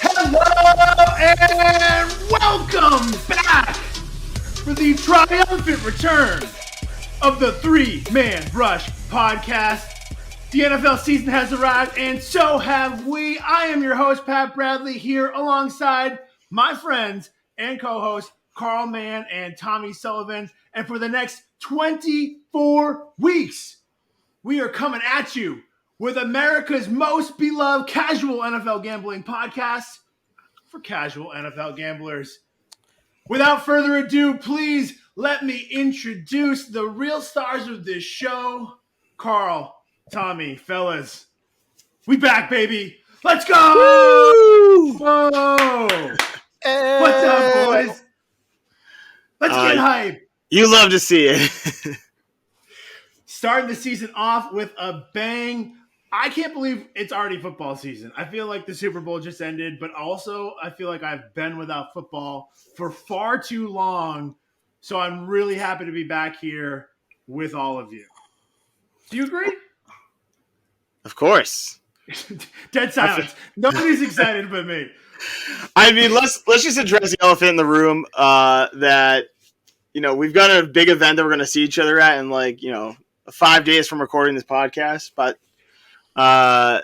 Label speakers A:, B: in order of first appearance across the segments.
A: Hello and welcome back for the triumphant return of the Three-Man Rush podcast. The NFL season has arrived, and so have we. I am your host, Pat Bradley, here alongside my friends and co-hosts, Carl Mann and Tommy Sullivan. And for the next 24 weeks, we are coming at you with America's most beloved casual NFL gambling podcast for casual NFL gamblers. Without further ado, please let me introduce the real stars of this show. Carl, Tommy, fellas, we back, baby. Let's go!
B: Woo!
A: Whoa!
B: Hey!
A: What's up, boys? Let's get hype.
B: You love to see it.
A: Starting the season off with a bang. I can't believe it's already football season. I feel like the Super Bowl just ended, but also I feel like I've been without football for far too long. So I'm really happy to be back here with all of you. Do you agree?
B: Of course.
A: Dead silence. Nobody's excited but me.
B: I mean, let's just address the elephant in the room. That we've got a big event that we're going to see each other at in 5 days from recording this podcast. But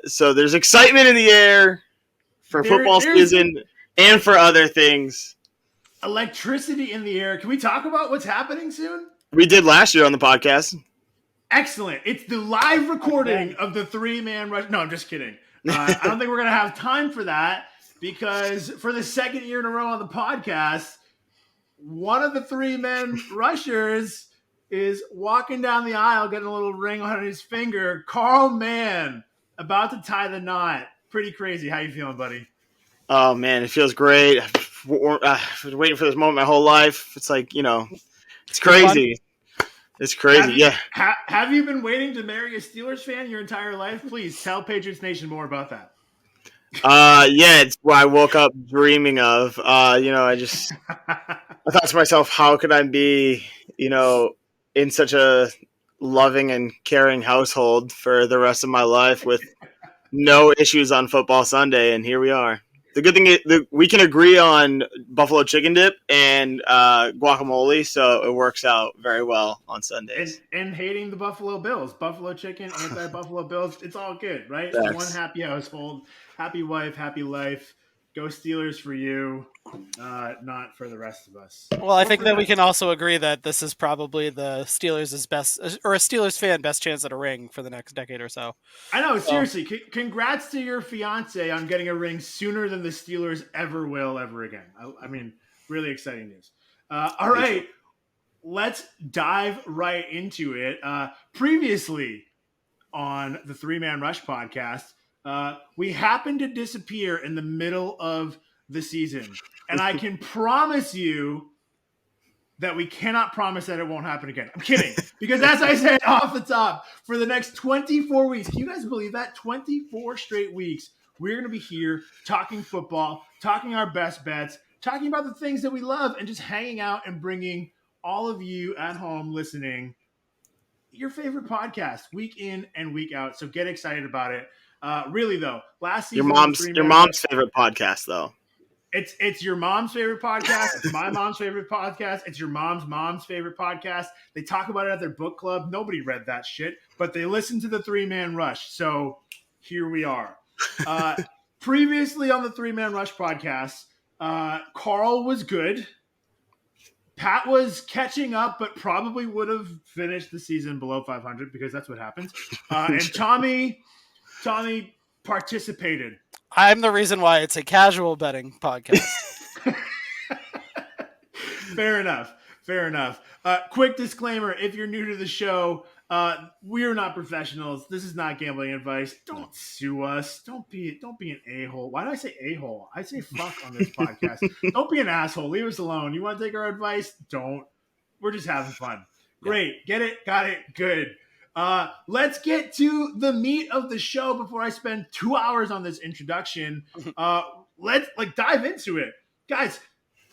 B: so there's excitement in the air for football season and for other things.
A: Electricity in the air. Can we talk about what's happening soon?
B: We did last year on the podcast.
A: Excellent. It's the live recording of the Three-Man Rush. No, I'm just kidding. I don't think we're going to have time for that because for the second year in a row on the podcast, one of the Three-Man Rushers is walking down the aisle, getting a little ring on his finger. Carl Mann, about to tie the knot. Pretty crazy. How you feeling, buddy?
B: Oh, man, it feels great. I've been waiting for this moment my whole life. It's like, it's crazy. It's crazy,
A: Have you been waiting to marry a Steelers fan your entire life? Please tell Patriots Nation more about that.
B: It's what I woke up dreaming of. I thought to myself, how could I be, in such a loving and caring household for the rest of my life with no issues on football Sunday, and here we are. The good thing is we can agree on buffalo chicken dip and guacamole, so it works out very well on Sundays.
A: And hating the Buffalo Bills. Buffalo chicken, anti-Buffalo Bills, it's all good, right?
B: Thanks.
A: One happy household, happy wife, happy life. Go Steelers for you, not for the rest of us.
C: Well, I think that we can also agree that this is probably the Steelers' best, or a Steelers fan best chance at a ring for the next decade or so.
A: I know, seriously. Congrats to your fiance on getting a ring sooner than the Steelers ever will ever again. I mean, really exciting news. All right, let's dive right into it. Previously on the Three-Man Rush podcast, we happened to disappear in the middle of the season. And I can promise you that we cannot promise that it won't happen again. I'm kidding. Because as I said off the top, for the next 24 weeks, can you guys believe that? 24 straight weeks, we're going to be here talking football, talking our best bets, talking about the things that we love, and just hanging out and bringing all of you at home listening your favorite podcast week in and week out. So get excited about it. Really though, last season
B: your mom's favorite podcast though.
A: It's your mom's favorite podcast. It's my mom's favorite podcast. It's your mom's favorite podcast. They talk about it at their book club. Nobody read that shit, but they listen to the Three-Man Rush. So here we are. Previously on the Three-Man Rush podcast, Carl was good. Pat was catching up, but probably would have finished the season below 500 because that's what happens. And Tommy participated.
C: I'm the reason why it's a casual betting podcast.
A: Fair enough. Quick disclaimer: if you're new to the show, we are not professionals. This is not gambling advice. Don't sue us. Don't be an a-hole. Why did I say a-hole? I say fuck on this podcast. Don't be an asshole. Leave us alone. You want to take our advice? Don't. We're just having fun. Great. Get it? Got it. Good. Let's get to the meat of the show before I spend 2 hours on this introduction. Let's dive into it, guys.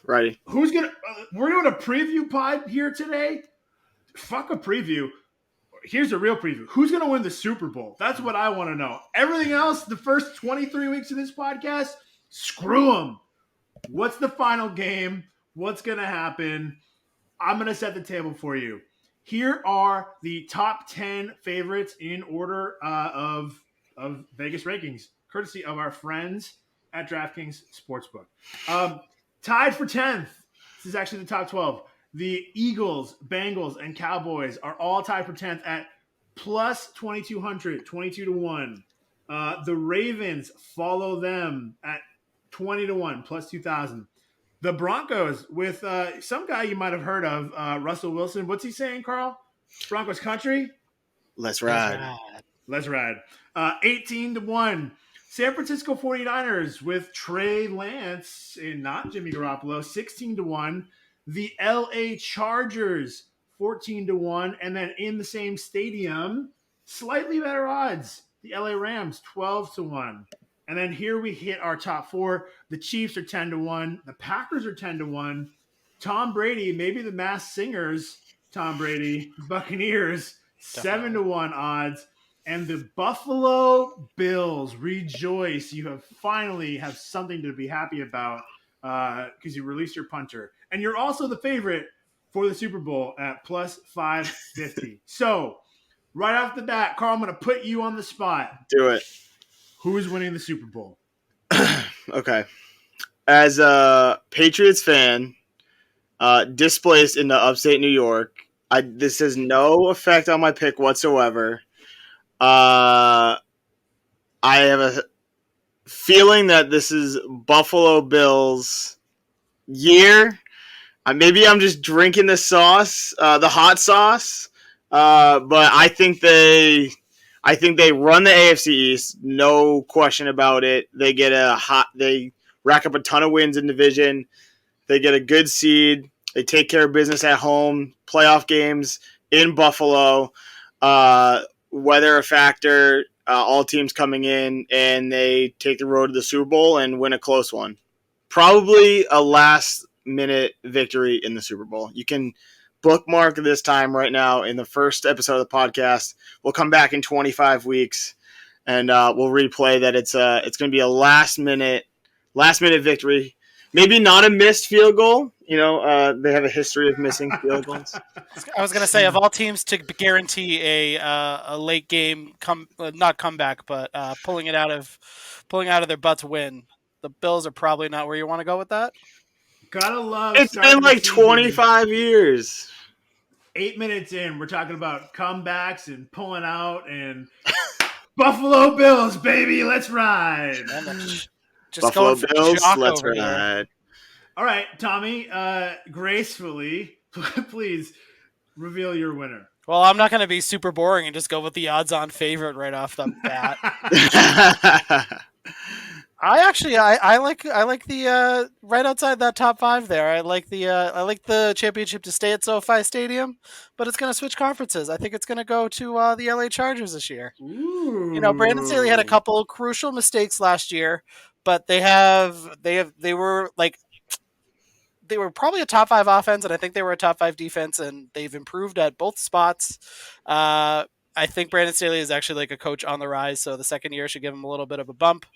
B: Righty.
A: Who's gonna? We're doing a preview pod here today. Fuck a preview. Here's a real preview. Who's gonna win the Super Bowl? That's what I want to know. Everything else, the first 23 weeks of this podcast, screw them. What's the final game? What's gonna happen? I'm gonna set the table for you. Here are the top 10 favorites in order of Vegas rankings, courtesy of our friends at DraftKings Sportsbook. Tied for 10th. This is actually the top 12. The Eagles, Bengals, and Cowboys are all tied for 10th at plus 2,200, 22 to 1. The Ravens follow them at 20 to 1, plus 2,000. The Broncos with some guy you might have heard of, Russell Wilson. What's he saying, Carl? Broncos country?
B: Let's ride.
A: Let's ride. 18 to 1. San Francisco 49ers with Trey Lance and not Jimmy Garoppolo, 16 to 1. The LA Chargers, 14 to 1. And then in the same stadium, slightly better odds. The LA Rams, 12 to 1. And then here we hit our top 4. The Chiefs are 10 to 1. The Packers are 10 to 1. Tom Brady, maybe the Masked Singer's Tom Brady, Buccaneers, 7 to 1 odds. And the Buffalo Bills, rejoice. You have finally have something to be happy about because you released your punter. And you're also the favorite for the Super Bowl at plus 550. So right off the bat, Carl, I'm going to put you on the spot.
B: Do it.
A: Who is winning the Super Bowl?
B: Okay. As a Patriots fan, displaced into upstate New York, this has no effect on my pick whatsoever. I have a feeling that this is Buffalo Bills' year. Maybe I'm just drinking the sauce, the hot sauce, but I think they run the AFC East, no question about it. They rack up a ton of wins in division. They get a good seed. They take care of business at home. Playoff games in Buffalo. Weather a factor. All teams coming in, and they take the road to the Super Bowl and win a close one. Probably a last-minute victory in the Super Bowl. You can bookmark this time right now in the first episode of the podcast. We'll come back in 25 weeks, and we'll replay that. It's going to be a last-minute victory. Maybe not a missed field goal. You know, they have a history of missing field goals.
C: I was going to say, of all teams to guarantee a late game not comeback, but pulling out of their butts win, the Bills are probably not where you want to go with that.
A: Gotta love.
B: It's been like 25 years.
A: 8 minutes in, we're talking about comebacks and pulling out and Buffalo Bills, baby, let's ride.
C: Just
B: Buffalo Bills, let's
C: ride.
A: Here. All right, Tommy, gracefully, please reveal your winner.
C: Well, I'm not going to be super boring and just go with the odds-on favorite right off the bat. I like the right outside that top 5 there. I like the championship to stay at SoFi Stadium, but it's going to switch conferences. I think it's going to go to the LA Chargers this year.
A: Ooh.
C: You know, Brandon Staley had a couple crucial mistakes last year, but they were probably a top 5 offense, and I think they were a top 5 defense, and they've improved at both spots. I think Brandon Staley is actually like a coach on the rise, so the second year should give him a little bit of a bump.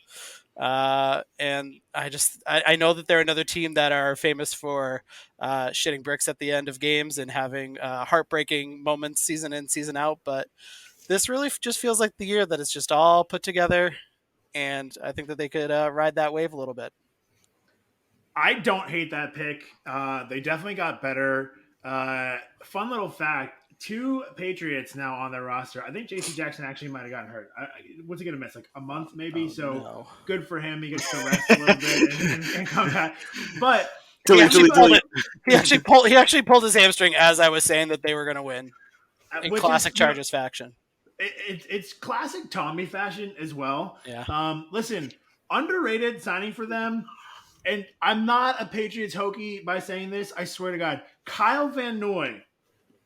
C: And I know that they're another team that are famous for shitting bricks at the end of games and having heartbreaking moments season in, season out, but this really just feels like the year that it's just all put together, and I think that they could ride that wave a little bit.
A: I don't hate that pick. They definitely got better. Fun little fact, 2 Patriots now on their roster. I think J.C. Jackson actually might have gotten hurt. What's he going to miss? Like a month maybe?
C: No.
A: Good for him. He gets to rest a little bit and come back. But
C: he actually pulled his hamstring as I was saying that they were going to win in classic Chargers fashion.
A: It's classic Tommy fashion as well.
C: Yeah.
A: Listen, underrated signing for them. And I'm not a Patriots hokey by saying this. I swear to God, Kyle Van Noy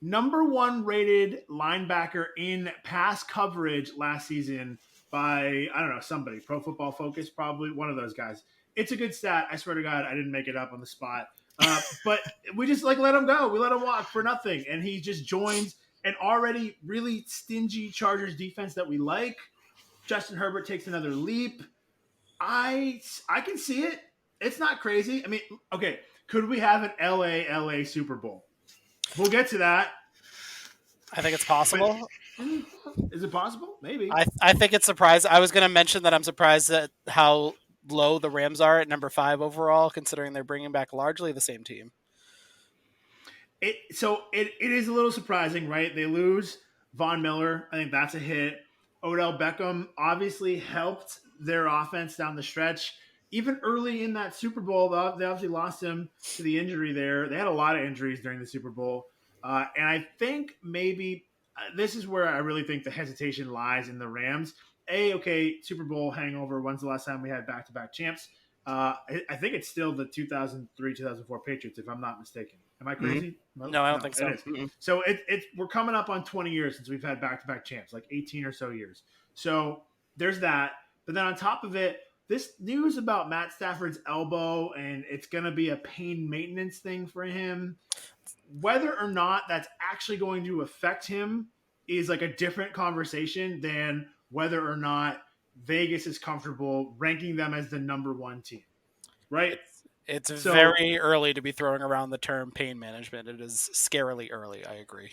A: number 1 rated linebacker in pass coverage last season by, I don't know, somebody, Pro Football Focus, probably one of those guys. It's a good stat. I swear to God, I didn't make it up on the spot. But we just let him go. We let him walk for nothing. And he just joins an already really stingy Chargers defense that we like. Justin Herbert takes another leap. I can see it. It's not crazy. I mean, okay, could we have an LA Super Bowl? We'll get to that.
C: I think it's possible.
A: Is it possible? Maybe.
C: I think it's surprising. I was going to mention that I'm surprised at how low the Rams are at number 5 overall, considering they're bringing back largely the same team.
A: It is a little surprising, right? They lose Von Miller. I think that's a hit. Odell Beckham obviously helped their offense down the stretch. Even early in that Super Bowl, they obviously lost him to the injury there. They had a lot of injuries during the Super Bowl. And I think maybe this is where I really think the hesitation lies in the Rams. Super Bowl hangover. When's the last time we had back-to-back champs? I think it's still the 2003-2004 Patriots, if I'm not mistaken. Am I crazy?
C: Mm-hmm. No, I don't think so.
A: Mm-hmm. So we're coming up on 20 years since we've had back-to-back champs, like 18 or so years. So there's that. But then on top of it, this news about Matt Stafford's elbow, and it's going to be a pain maintenance thing for him. Whether or not that's actually going to affect him is like a different conversation than whether or not Vegas is comfortable ranking them as the number 1 team, right?
C: It's very early to be throwing around the term pain management. It is scarily early. I agree.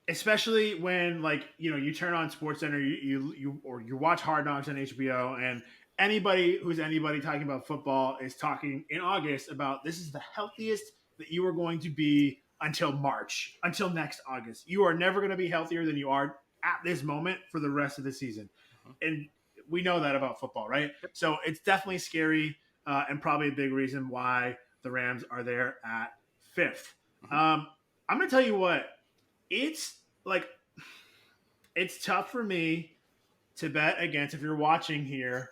A: Especially when, like, you turn on SportsCenter, you watch Hard Knocks on HBO, and anybody who's talking about football is talking in August about this is the healthiest that you are going to be until March, until next August. You are never going to be healthier than you are at this moment for the rest of the season. And we know that about football, right? So it's definitely scary and probably a big reason why the Rams are there at 5th. I'm going to tell you what, it's tough for me to bet against, if you're watching here,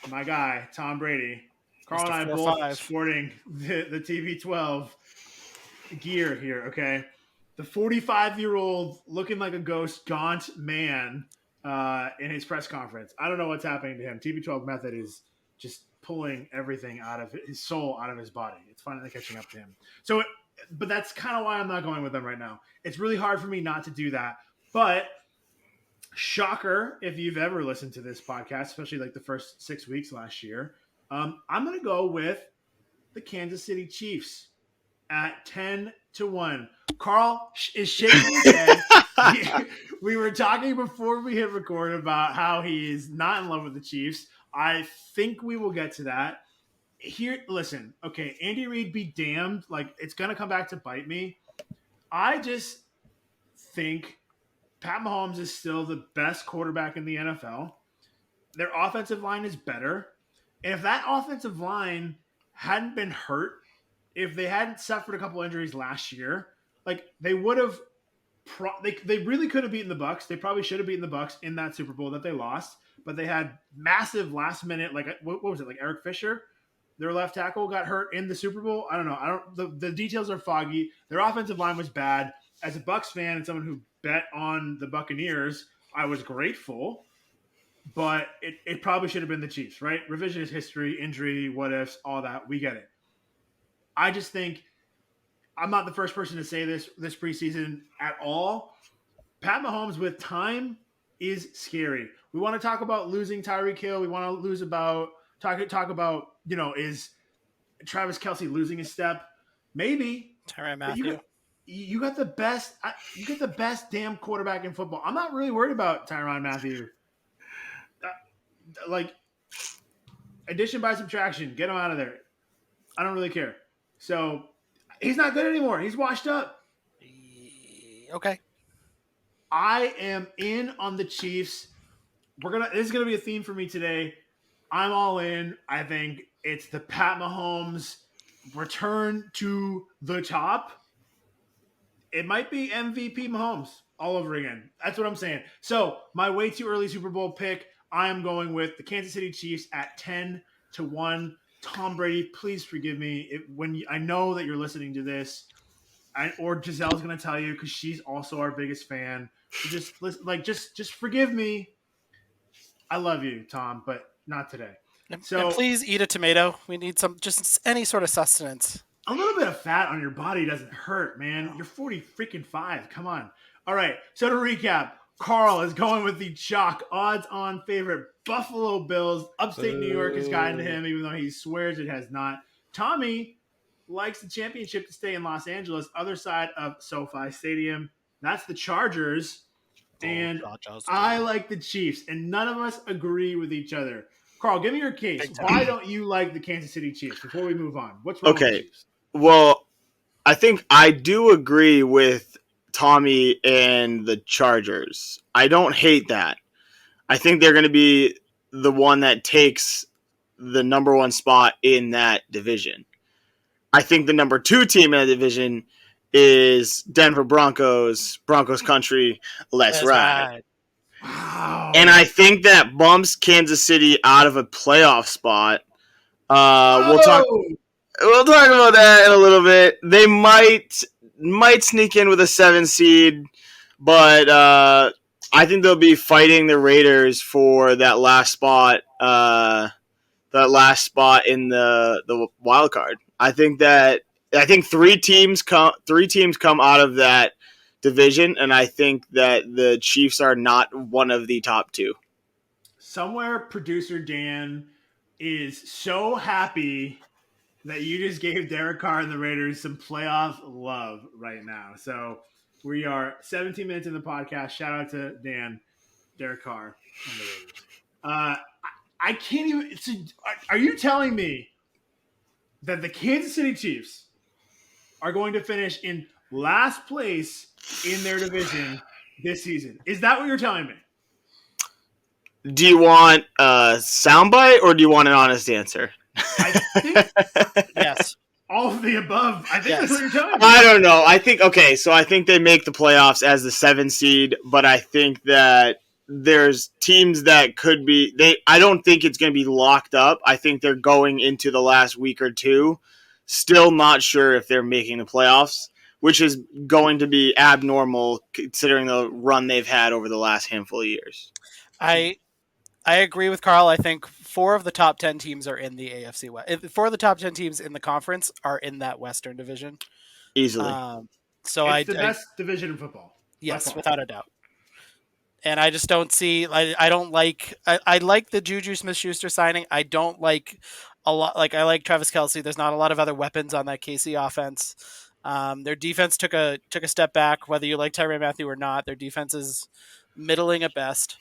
A: my guy, Tom Brady. Carl and I both sporting the TB12 gear here, okay? The 45-year-old looking like a ghost, gaunt man in his press conference. I don't know what's happening to him. TB12 method is just pulling everything out of his soul, out of his body. It's finally catching up to him. But that's kind of why I'm not going with them right now. It's really hard for me not to do that. But shocker, if you've ever listened to this podcast, especially like the first 6 weeks last year, I'm going to go with the Kansas City Chiefs at 10-1. Carl is shaking his head. We were talking before we hit record about how he is not in love with the Chiefs. I think we will get to that. Here, listen, okay, Andy Reid be damned. Like, it's going to come back to bite me. I just think Pat Mahomes is still the best quarterback in the NFL. Their offensive line is better. And if that offensive line hadn't been hurt, if they hadn't suffered a couple injuries last year, like, they would have they really could have beaten the Bucs. They probably should have beaten the Bucs in that Super Bowl that they lost, but they had massive last minute, like, what was it? Like Eric Fisher, their left tackle, got hurt in the Super Bowl. I don't know. The details are foggy. Their offensive line was bad. As a Bucs fan and someone who bet on the Buccaneers, I was grateful, but it probably should have been the Chiefs, right? Revisionist history, injury, what ifs, all that. We get it. I just think I'm not the first person to say this preseason at all. Pat Mahomes with time is scary. We want to talk about losing Tyreek Hill. We want to talk about, is Travis Kelce losing his step? Maybe.
C: Tyrann Mathieu.
A: You got the best. You get the best damn quarterback in football. I'm not really worried about Tyrann Mathieu. Like, addition by subtraction, get him out of there. I don't really care. So he's not good anymore. He's washed up.
C: Okay.
A: I am in on the Chiefs. This is gonna be a theme for me today. I'm all in. I think it's the Pat Mahomes return to the top. It might be MVP Mahomes all over again. That's what I'm saying. So my way too early Super Bowl pick, I am going with the Kansas City Chiefs at 10-1. Tom Brady, please forgive me. I know that you're listening to this. or Giselle's going to tell you because she's also our biggest fan. So just listen, just forgive me. I love you, Tom, but not today.
C: And
A: So
C: please eat a tomato. We need just any sort of sustenance.
A: a little bit of fat on your body doesn't hurt, man. You're 40 freaking 5. Come on. All right. So to recap, Carl is going with the chalk odds-on favorite Buffalo Bills. Upstate New York has gotten to him, even though he swears it has not. Tommy likes the championship to stay in Los Angeles, other side of SoFi Stadium. That's the Chargers. And I like the Chiefs, and none of us agree with each other. Carl, give me your case. Why don't you like the Kansas City Chiefs before we move on? What's wrong with the Chiefs?
B: Well, I think I do agree with Tommy and the Chargers. I don't hate that. I think they're going to be the one that takes the number one spot in that division. I think the number 2 team in that division is Denver Broncos, Broncos country, let's ride.
A: Wow.
B: And I think that bumps Kansas City out of a playoff spot. We'll talk about that in a little bit. They might sneak in with a 7 seed, but I think they'll be fighting the Raiders for that last spot. That last spot in the wild card. I think 3 teams come out of that division, and I think that the Chiefs are not one of the top 2.
A: Somewhere producer Dan is so happy that you just gave Derek Carr and the Raiders some playoff love right now. So we are 17 minutes in the podcast. Shout out to Dan, Derek Carr, and the Raiders. I can't even. Are you telling me that the Kansas City Chiefs are going to finish in last place in their division this season? Is that what you're telling me?
B: Do you want a soundbite or do you want an honest answer?
A: I think
C: yes.
A: All of the above. I think that's what you're telling me.
B: I don't know. I think they make the playoffs as the 7 seed, but I think that there's teams that could be I don't think it's going to be locked up. I think they're going into the last week or two still not sure if they're making the playoffs, which is going to be abnormal considering the run they've had over the last handful of years.
C: I agree with Carl. I think 4 of the top 10 teams are in the AFC West. 4 of the top 10 teams in the conference are in that Western division.
B: Easily.
A: It's the best division in football.
C: Yes, without a doubt. And I just don't see. I don't like. I like the Juju Smith-Schuster signing. I don't like a lot. Like I like Travis Kelce. There's not a lot of other weapons on that KC offense. Their defense took a step back. Whether you like Tyrann Mathieu or not, their defense is middling at best.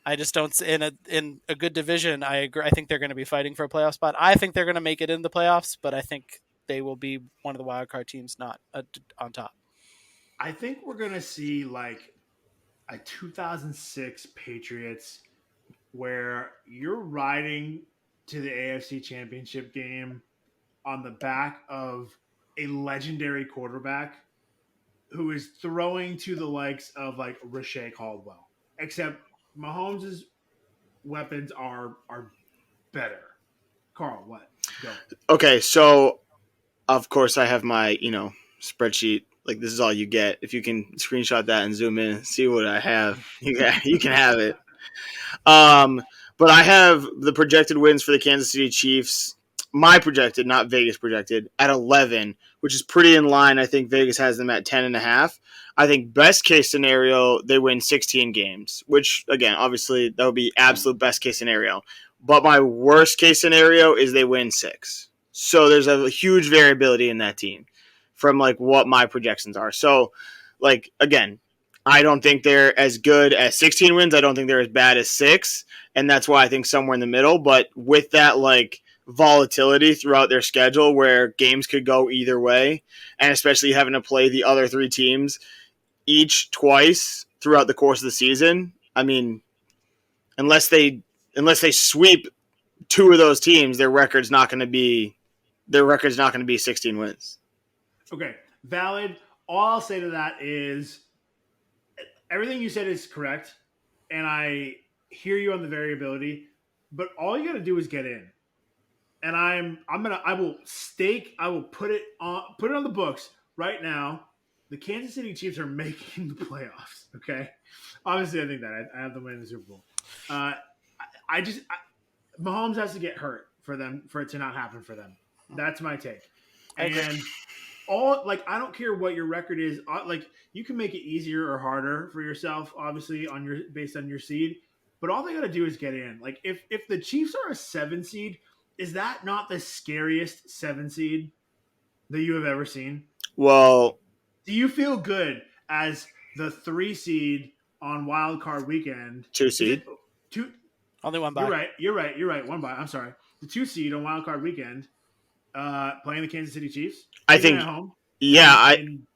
C: I just don't in a good division. I agree. I think they're going to be fighting for a playoff spot. I think they're going to make it in the playoffs, but I think they will be one of the wild card teams, not on top.
A: I think we're going to see like a 2006 Patriots where you're riding to the AFC Championship game on the back of a legendary quarterback who is throwing to the likes of like Rashay Caldwell, except Mahomes' weapons are better. Carl, what? Go.
B: Okay, so of course I have my spreadsheet. Like this is all you get. If you can screenshot that and zoom in, see what I have, you can have it. But I have the projected wins for the Kansas City Chiefs. My projected, not Vegas projected, at 11, which is pretty in line. I think Vegas has them at 10.5. I think best case scenario, they win 16 games, which, again, obviously that would be absolute best case scenario. But my worst case scenario is they win 6. So there's a huge variability in that team from like what my projections are. So, like, again, I don't think they're as good as 16 wins. I don't think they're as bad as 6. And that's why I think somewhere in the middle. But with that, like, volatility throughout their schedule where games could go either way, and especially having to play the other 3 teams each twice throughout the course of the season. I mean, unless they sweep 2 of those teams, their record's not going to be 16 wins.
A: Okay, valid. All I'll say to that is everything you said is correct, and I hear you on the variability, but all you got to do is get in. And I will put it on the books right now, the Kansas City Chiefs are making the playoffs. Okay, obviously, I think that I have them winning the Super Bowl. Mahomes has to get hurt for it to not happen for them. That's my take.
C: I agree.
A: And I don't care what your record is. Like you can make it easier or harder for yourself, obviously based on your seed. But all they got to do is get in. Like if the Chiefs are a 7 seed, is that not the scariest 7 seed that you have ever seen?
B: Well,
A: do you feel good as the 3 seed on Wild Card Weekend?
B: 2 seed.
C: Only one bye.
A: You're right. One bye. I'm sorry. The 2 seed on Wild Card Weekend, playing the Kansas City Chiefs.
B: I think
A: at home.
B: Yeah,
A: in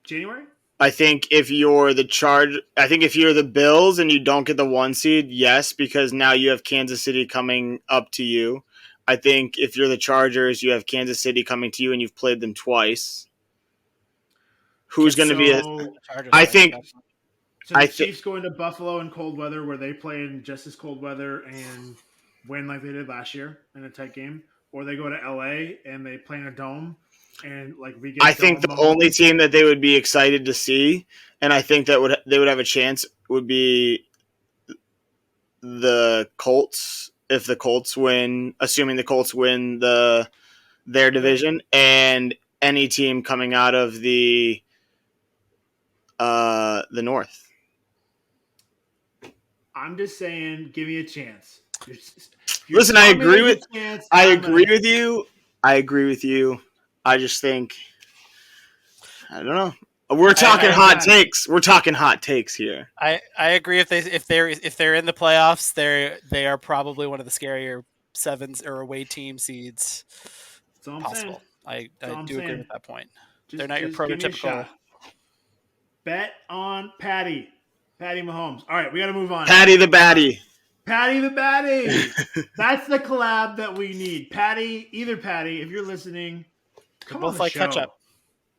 A: January.
B: I think if you're the Bills and you don't get the 1 seed, yes, because now you have Kansas City coming up to you. I think if you're the Chargers, you have Kansas City coming to you and you've played them twice. Who's going to be I think
A: so the Chiefs go into Buffalo in cold weather where they play in just as cold weather and win like they did last year in a tight game, or they go to LA and they play in a dome. And
B: I think the only team that they would be excited to see, and I think that they would have a chance, would be the Colts if the Colts win, assuming the Colts win their division, and any team coming out of the North.
A: I'm just saying, give me a chance.
B: Listen, I agree with you. I agree with you. I just think, I don't know. We're talking hot takes. We're talking hot takes here.
C: I agree. If they're in the playoffs, they are probably one of the scarier 7s or away team seeds possible. I do agree with that point. They're not your prototypical.
A: Bet on Patty Mahomes. All right, we got to move on.
B: Patty the Batty.
A: That's the collab that we need. Either Patty, if you're listening, come on the show.
C: Catch up.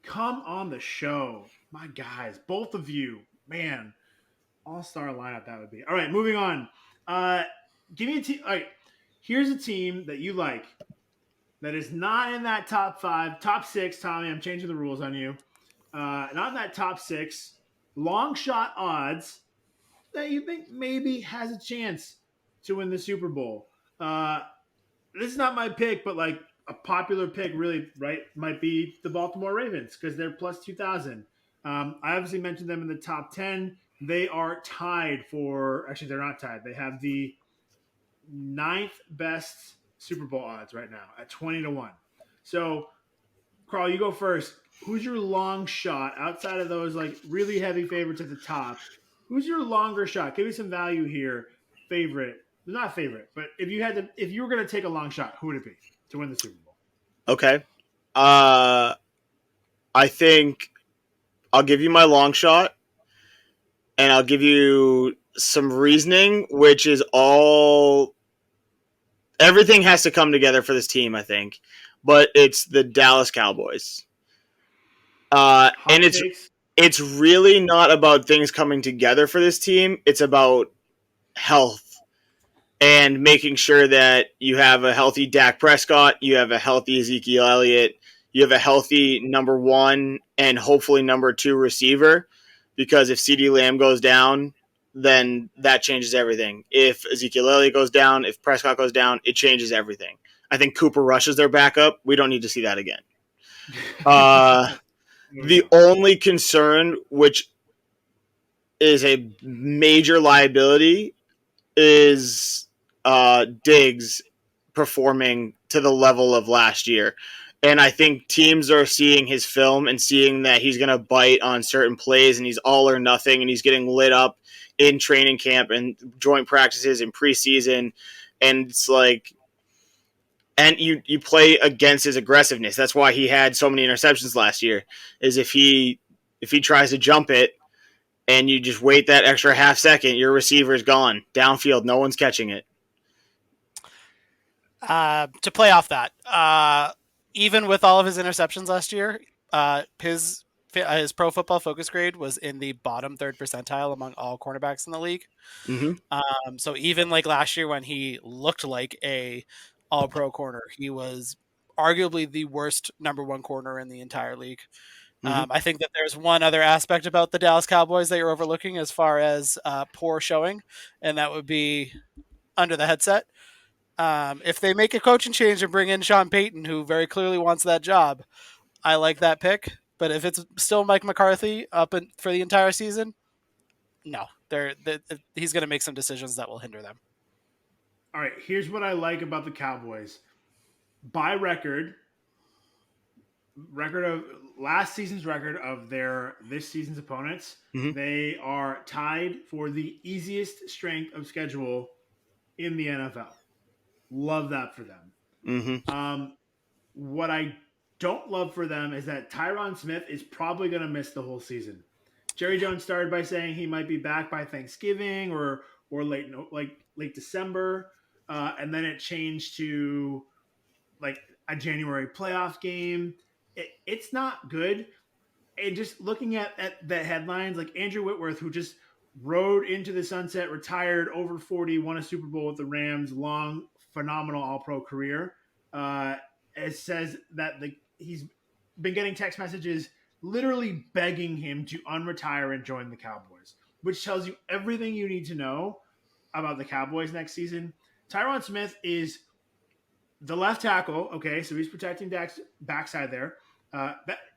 A: Come on the show. My guys, both of you. Man, all-star lineup that would be. All right, moving on. Give me a team. All right, here's a team that you like that is not in that top 5, top 6, Tommy. I'm changing the rules on you. Not in that top 6. Long shot odds that you think maybe has a chance to win the Super Bowl. This is not my pick, but a popular pick really, right, might be the Baltimore Ravens because they're plus 2,000. I obviously mentioned them in the top 10. They are tied actually, they're not tied. They have the 9th best Super Bowl odds right now at 20-1. So, Carl, you go first. Who's your long shot outside of those really heavy favorites at the top? Who's your longer shot? Give me some value here. Not favorite, but if you were going to take a long shot, who would it be to win the Super Bowl?
B: Okay. I think I'll give you my long shot, and I'll give you some reasoning, which is everything has to come together for this team, I think, but it's the Dallas Cowboys. And it's really not about things coming together for this team. It's about health and making sure that you have a healthy Dak Prescott, you have a healthy Ezekiel Elliott, you have a healthy number 1 and hopefully number 2 receiver, because if CeeDee Lamb goes down, then that changes everything. If Ezekiel Elliott goes down, if Prescott goes down, it changes everything. I think Cooper Rush is their backup. We don't need to see that again. The only concern, which is a major liability, is Diggs performing to the level of last year. And I think teams are seeing his film and seeing that he's going to bite on certain plays and he's all or nothing and he's getting lit up in training camp and joint practices and preseason. And it's and you play against his aggressiveness. That's why he had so many interceptions last year, is if he tries to jump it and you just wait that extra half second, your receiver's gone. Downfield, no one's catching it.
C: To play off that, even with all of his interceptions last year, his Pro Football Focus grade was in the bottom 3rd percentile among all cornerbacks in the league.
B: Mm-hmm.
C: So even last year when he looked like a All-Pro corner, he was arguably the worst number 1 corner in the entire league. I think that there's one other aspect about the Dallas Cowboys that you're overlooking as far as poor showing, and that would be under the headset. If they make a coaching change and bring in Sean Payton, who very clearly wants that job, I like that pick. But if it's still Mike McCarthy for the entire season, no, he's going to make some decisions that will hinder them.
A: All right, here's what I like about the Cowboys. By record of last season's record of this season's opponents, they are tied for the easiest strength of schedule in the NFL. Love that for them. What I don't love for them is that Tyron Smith is probably going to miss the whole season. Jerry Jones started by saying he might be back by Thanksgiving or late December, and then it changed to like a January playoff game. It's not good. And just looking at the headlines, like Andrew Whitworth, who just rode into the sunset, retired over 40, won a Super Bowl with the Rams, long, phenomenal All-Pro career. It says that he's been getting text messages literally begging him to unretire and join the Cowboys, which tells you everything you need to know about the Cowboys next season. Tyron Smith is the left tackle. Okay, so he's protecting Dak's backside there.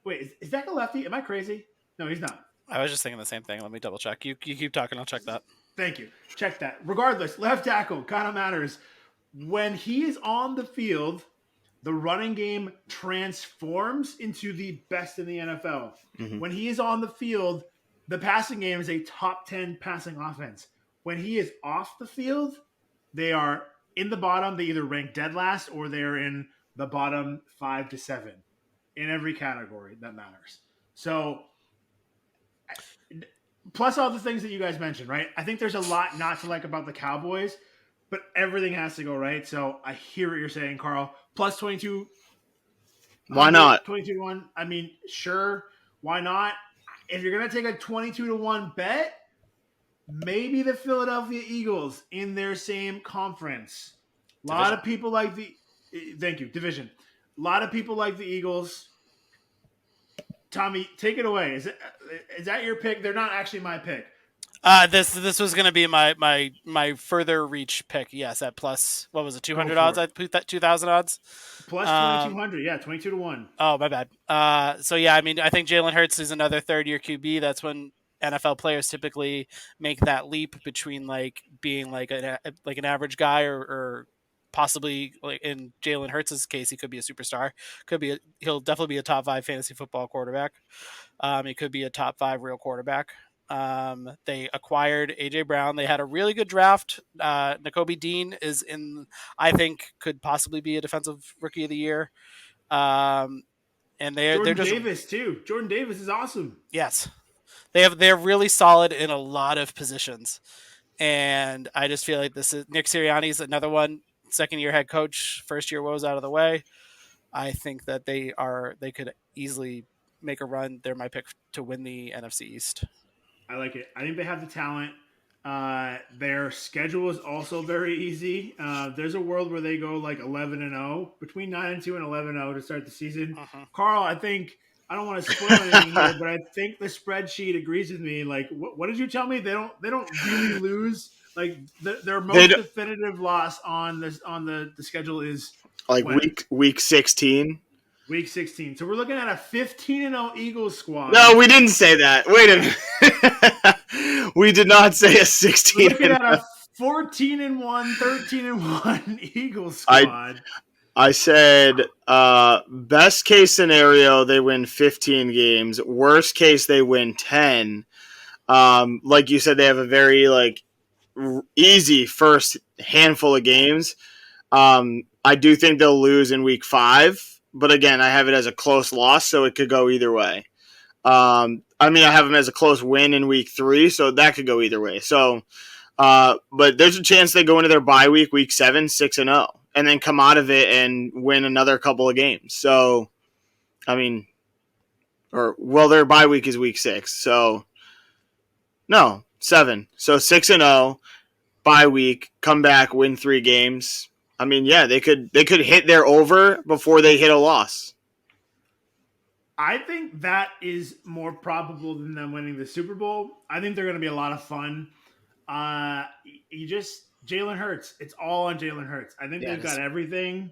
A: Wait, is Dak a lefty? Am I crazy? No, he's not.
C: I was just thinking the same thing. Let me double check. You keep talking. I'll check that.
A: Thank you. Check that. Regardless, left tackle kind of matters. When he is on the field, the running game transforms into the best in the NFL. When he is on the field, the passing game is a top 10 passing offense. When he is off the field, they are in the bottom. They either rank dead last or they're in the bottom 5 to 7 in every category that matters. So, plus all the things that you guys mentioned, right? I think there's a lot not to like about the Cowboys, but everything has to go right. So I hear what you're saying, Carl. Plus 22.
B: Why not?
A: 22-1. I mean, sure. Why not? If you're going to take a 22-1 bet, maybe the Philadelphia Eagles in their same conference. A lot of people like division. A lot of people like the Eagles. Tommy, take it away. Is that your pick? They're not actually my pick.
C: This was going to be my further reach pick. Yes, at plus, what was it, 200 odds? I put that 2,000 odds.
A: Plus 2,200, yeah, 22-1.
C: Oh, my bad. So yeah, I mean, I think Jalen Hurts is another third-year QB. That's when NFL players typically make that leap between like being like an average guy or possibly, like in Jalen Hurts' case, he could be a superstar. He'll definitely be a top 5 fantasy football quarterback. He could be a top 5 real quarterback. They acquired AJ Brown. They had a really good draft. Nakobe Dean I think could possibly be a defensive rookie of the year. And they're just
A: Davis too. Jordan Davis is awesome.
C: Yes, they're really solid in a lot of positions. And I just feel like this is Nick Sirianni's another one. Second year head coach, first year woes out of the way. I think that they could easily make a run. They're my pick to win the NFC East.
A: I like it. I think they have the talent. Their schedule is also very easy. There's a world where they go like 11-0, between 9-2 and 11-0 to start the season. Carl, I don't want to spoil anything here, but I think the spreadsheet agrees with me. Like, what did you tell me? They don't really lose. Like their most definitive loss on the schedule is
B: like week 16.
A: Week 16. So we're looking at a 15-0 Eagles squad.
B: No, we didn't say that. Wait a minute. We did not say a 16.
A: We're looking at a 14-1, 13-1 Eagles squad.
B: I said best case scenario, they win 15 games. Worst case, they win 10. Like you said, they have a very easy first handful of games. I do think they'll lose in week 5. But again, I have it as a close loss, so it could go either way. I have them as a close win in week 3, so that could go either way. So, but there's a chance they go into their bye week, week 7, 6-0, and then come out of it and win another couple of games. So, their bye week is week 6. So, no, 7. So 6-0, bye week, come back, win 3 games. They could hit their over before they hit a loss.
A: I think that is more probable than them winning the Super Bowl. I think they're going to be a lot of fun. Jalen Hurts. It's all on Jalen Hurts. I think
C: Yeah,
A: they've got everything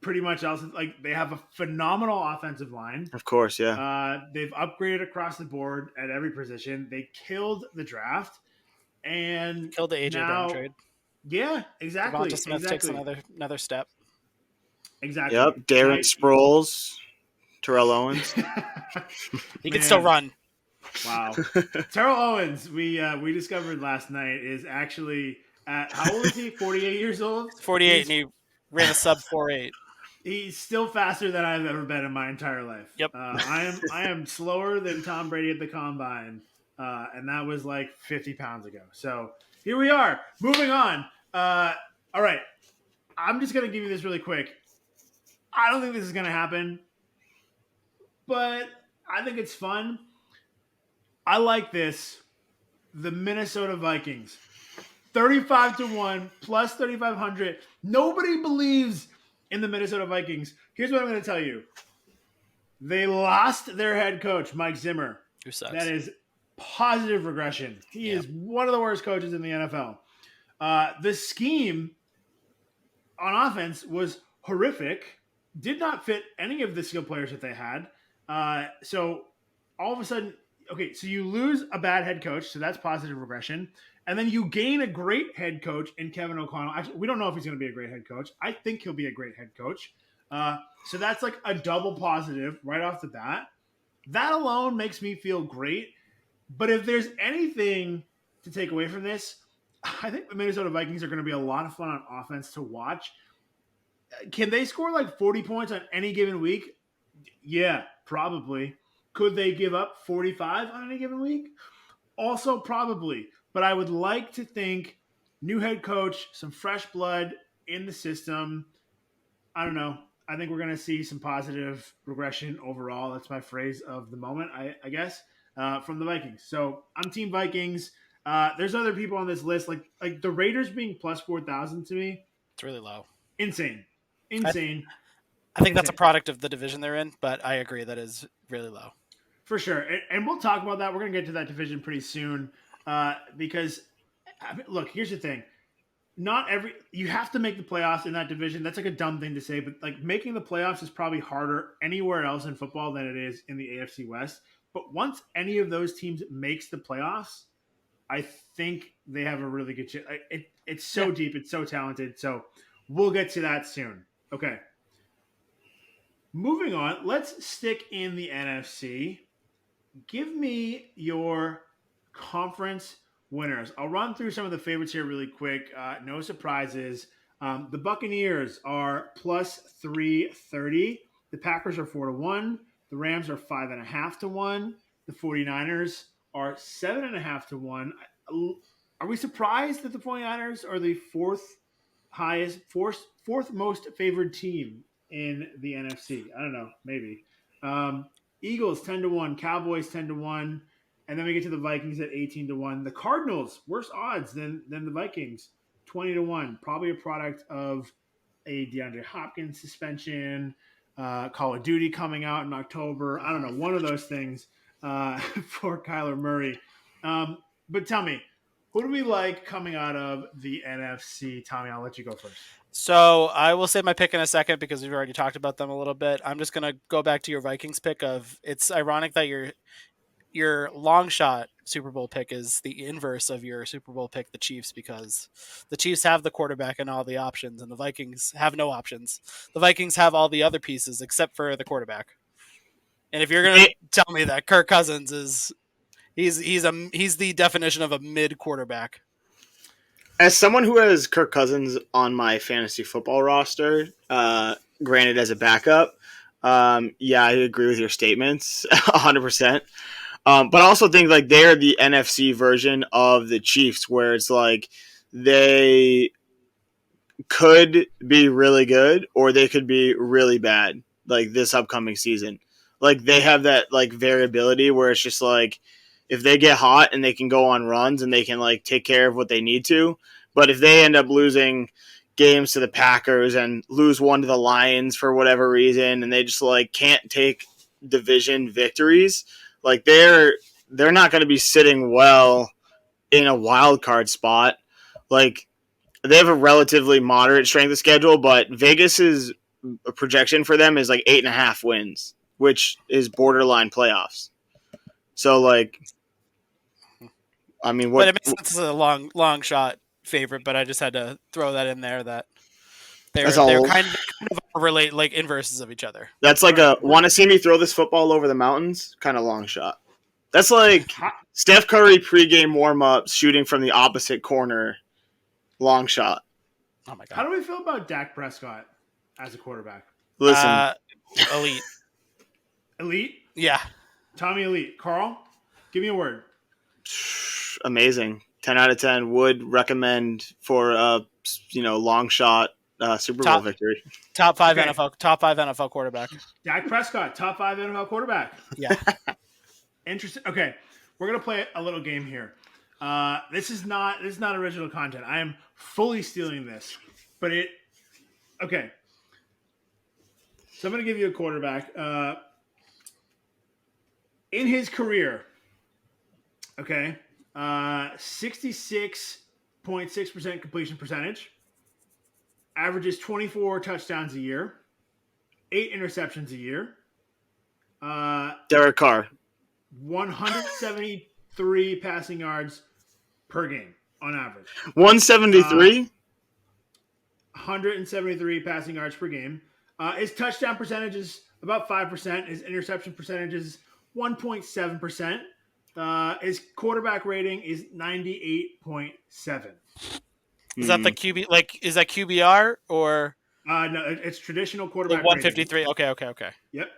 A: pretty much else. Like they have a phenomenal offensive line.
B: Of course, yeah.
A: They've upgraded across the board at every position. They killed the draft, and
C: killed the AJ Brown trade.
A: Yeah, exactly.
C: Devonta Smith takes another step.
A: Exactly.
B: Yep. Darren Sproles, Terrell Owens.
C: He can still run.
A: Wow. Terrell Owens, we discovered last night, is actually at, how old is he? 48 years old?
C: 48, and he ran a sub 4.8.
A: He's still faster than I've ever been in my entire life.
C: Yep.
A: I am slower than Tom Brady at the combine, and that was like 50 pounds ago. So here we are. Moving on. All right. I'm just going to give you this really quick. I don't think this is going to happen, but I think it's fun. I like this. The Minnesota Vikings. 35-1 plus 3,500. Nobody believes in the Minnesota Vikings. Here's what I'm going to tell you. They lost their head coach, Mike Zimmer.
C: Who sucks.
A: That is positive regression. He is one of the worst coaches in the NFL. The scheme on offense was horrific. Did not fit any of the skill players that they had. So all of a sudden, okay, so you lose a bad head coach, so that's positive regression. And then you gain a great head coach in Kevin O'Connell. Actually, we don't know if he's going to be a great head coach. I think he'll be a great head coach. So that's like a double positive right off the bat. That alone makes me feel great. But if there's anything to take away from this, I think the Minnesota Vikings are going to be a lot of fun on offense to watch. Can they score like 40 points on any given week? Yeah, probably. Could they give up 45 on any given week? Also, probably. But I would like to think new head coach, some fresh blood in the system. I don't know. I think we're going to see some positive regression overall. That's my phrase of the moment, I guess, from the Vikings. So I'm Team Vikings. There's other people on this list, like the Raiders being plus 4,000 to me.
C: It's really low.
A: Insane.
C: I think that's a product of the division they're in, but I agree that is really low.
A: For sure. And we'll talk about that. We're going to get to that division pretty soon because, look, here's the thing. You have to make the playoffs in that division. That's like a dumb thing to say, but like making the playoffs is probably harder anywhere else in football than it is in the AFC West. But once any of those teams makes the playoffs, I think they have a really good chance. It's so deep. It's so talented. So we'll get to that soon. Okay. Moving on, let's stick in the NFC. Give me your conference winners. I'll run through some of the favorites here really quick. No surprises. The Buccaneers are plus 330. The Packers are 4-1. The Rams are 5.5-1. The 49ers are 7.5-1. Are we surprised that the 49ers are the fourth most favored team in the NFC? I don't know, maybe. Eagles 10-1, Cowboys 10-1, and then we get to the Vikings at 18-1. The Cardinals, worse odds than the Vikings, 20-1. Probably a product of a DeAndre Hopkins suspension, Call of Duty coming out in October. I don't know, one of those things for Kyler Murray. But tell me, who do we like coming out of the NFC? Tommy, I'll let you go first.
C: So I will say my pick in a second because we've already talked about them a little bit. I'm just going to go back to your Vikings pick of it's ironic that your long shot Super Bowl pick is the inverse of your Super Bowl pick, the Chiefs, because the Chiefs have the quarterback and all the options and the Vikings have no options. The Vikings have all the other pieces except for the quarterback. And if you're going to tell me that Kirk Cousins is he's the definition of a mid quarterback.
B: As someone who has Kirk Cousins on my fantasy football roster, granted as a backup, yeah, I agree with your statements 100%. But I also think like they're the NFC version of the Chiefs, where it's like they could be really good or they could be really bad, like this upcoming season. Like they have that like variability where it's just like if they get hot and they can go on runs and they can like take care of what they need to. But if they end up losing games to the Packers and lose one to the Lions for whatever reason, and they just like can't take division victories, like they're not going to be sitting well in a wild card spot. Like they have a relatively moderate strength of schedule, but Vegas's projection for them is like 8.5 wins, which is borderline playoffs. So like, I mean,
C: But it makes sense as a long shot favorite. But I just had to throw that in there that they're kind of relate like inverses of each other.
B: That's like a want to see me throw this football over the mountains kind of long shot. That's like Steph Curry pregame warm-ups shooting from the opposite corner, long shot.
C: Oh my god!
A: How do we feel about Dak Prescott as a quarterback?
B: Listen,
C: elite,
A: elite.
C: Yeah,
A: Tommy elite. Carl, give me a word.
B: Amazing. 10 out of 10. Would recommend for long shot Super Bowl victory.
C: Top five NFL quarterback.
A: Dak Prescott, top 5 NFL quarterback.
C: Yeah.
A: Interesting. Okay, we're gonna play a little game here. This is not original content. I am fully stealing this, but okay. So I'm gonna give you a quarterback. In his career, okay, 66.6% completion percentage, averages 24 touchdowns a year, 8 interceptions a year.
B: Derek Carr.
A: 173 passing yards per game on average.
B: 173?
A: 173 passing yards per game. His touchdown percentage is about 5%. His interception percentage is 1.7%. His quarterback rating is 98.7.
C: Is that the QB? Like, is that QBR or?
A: No, it's traditional quarterback.
C: 153.
A: Rating.
C: Okay.
A: Yep.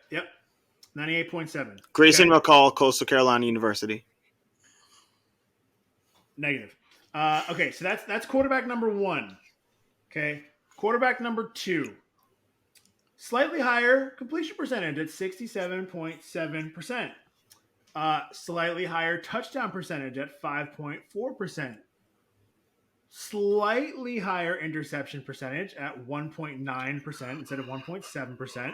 A: 98.7.
B: Grayson McCall, Coastal Carolina University.
A: Negative. Okay, so that's quarterback number 1. Okay, quarterback number 2. Slightly higher completion percentage at 67.7%. Slightly higher touchdown percentage at 5.4%. Slightly higher interception percentage at 1.9% instead of 1.7%.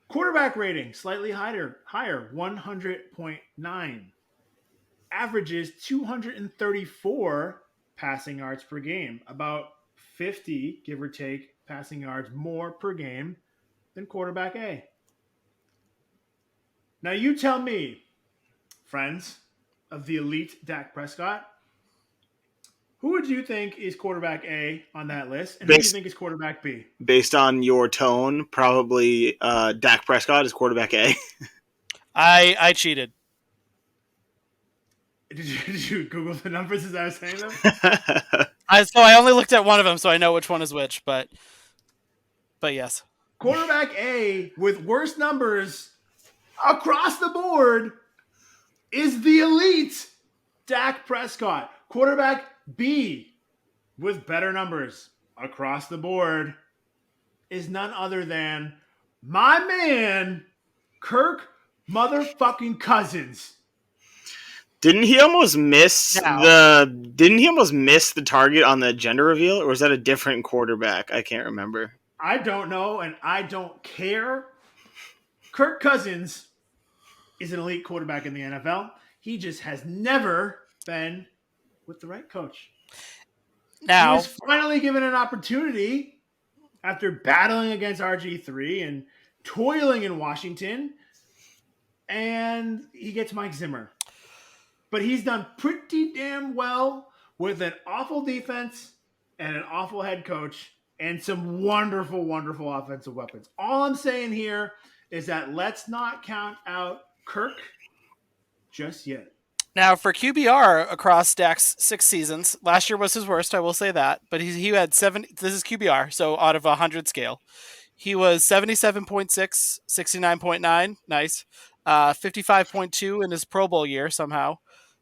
A: Quarterback rating, slightly higher, 100.9. Averages 234 passing yards per game, about 50, give or take, passing yards more per game than quarterback A. Now you tell me, friends of the elite Dak Prescott, who would you think is quarterback A on that list, and who do you think is quarterback B?
B: Based on your tone, probably Dak Prescott is quarterback A.
C: I cheated.
A: Did you Google the numbers as I was saying them?
C: So I only looked at one of them, so I know which one is which. But yes,
A: quarterback A with worse numbers across the board is the elite Dak Prescott. Quarterback B with better numbers across the board is none other than my man, Kirk motherfucking Cousins.
B: Didn't he almost miss the target on the gender reveal, or was that a different quarterback? I can't remember.
A: I don't know, and I don't care. Kirk Cousins is an elite quarterback in the NFL. He just has never been with the right coach.
C: Now
A: he was finally given an opportunity after battling against RG3 and toiling in Washington, and he gets Mike Zimmer. But he's done pretty damn well with an awful defense and an awful head coach and some wonderful, wonderful offensive weapons. All I'm saying here is that let's not count out Kirk just yet.
C: Now, for QBR across Dak's 6 seasons, last year was his worst, I will say that. But he had 70. This is QBR, so out of 100 scale. He was 77.6, 69.9, nice. 55.2 in his Pro Bowl year somehow.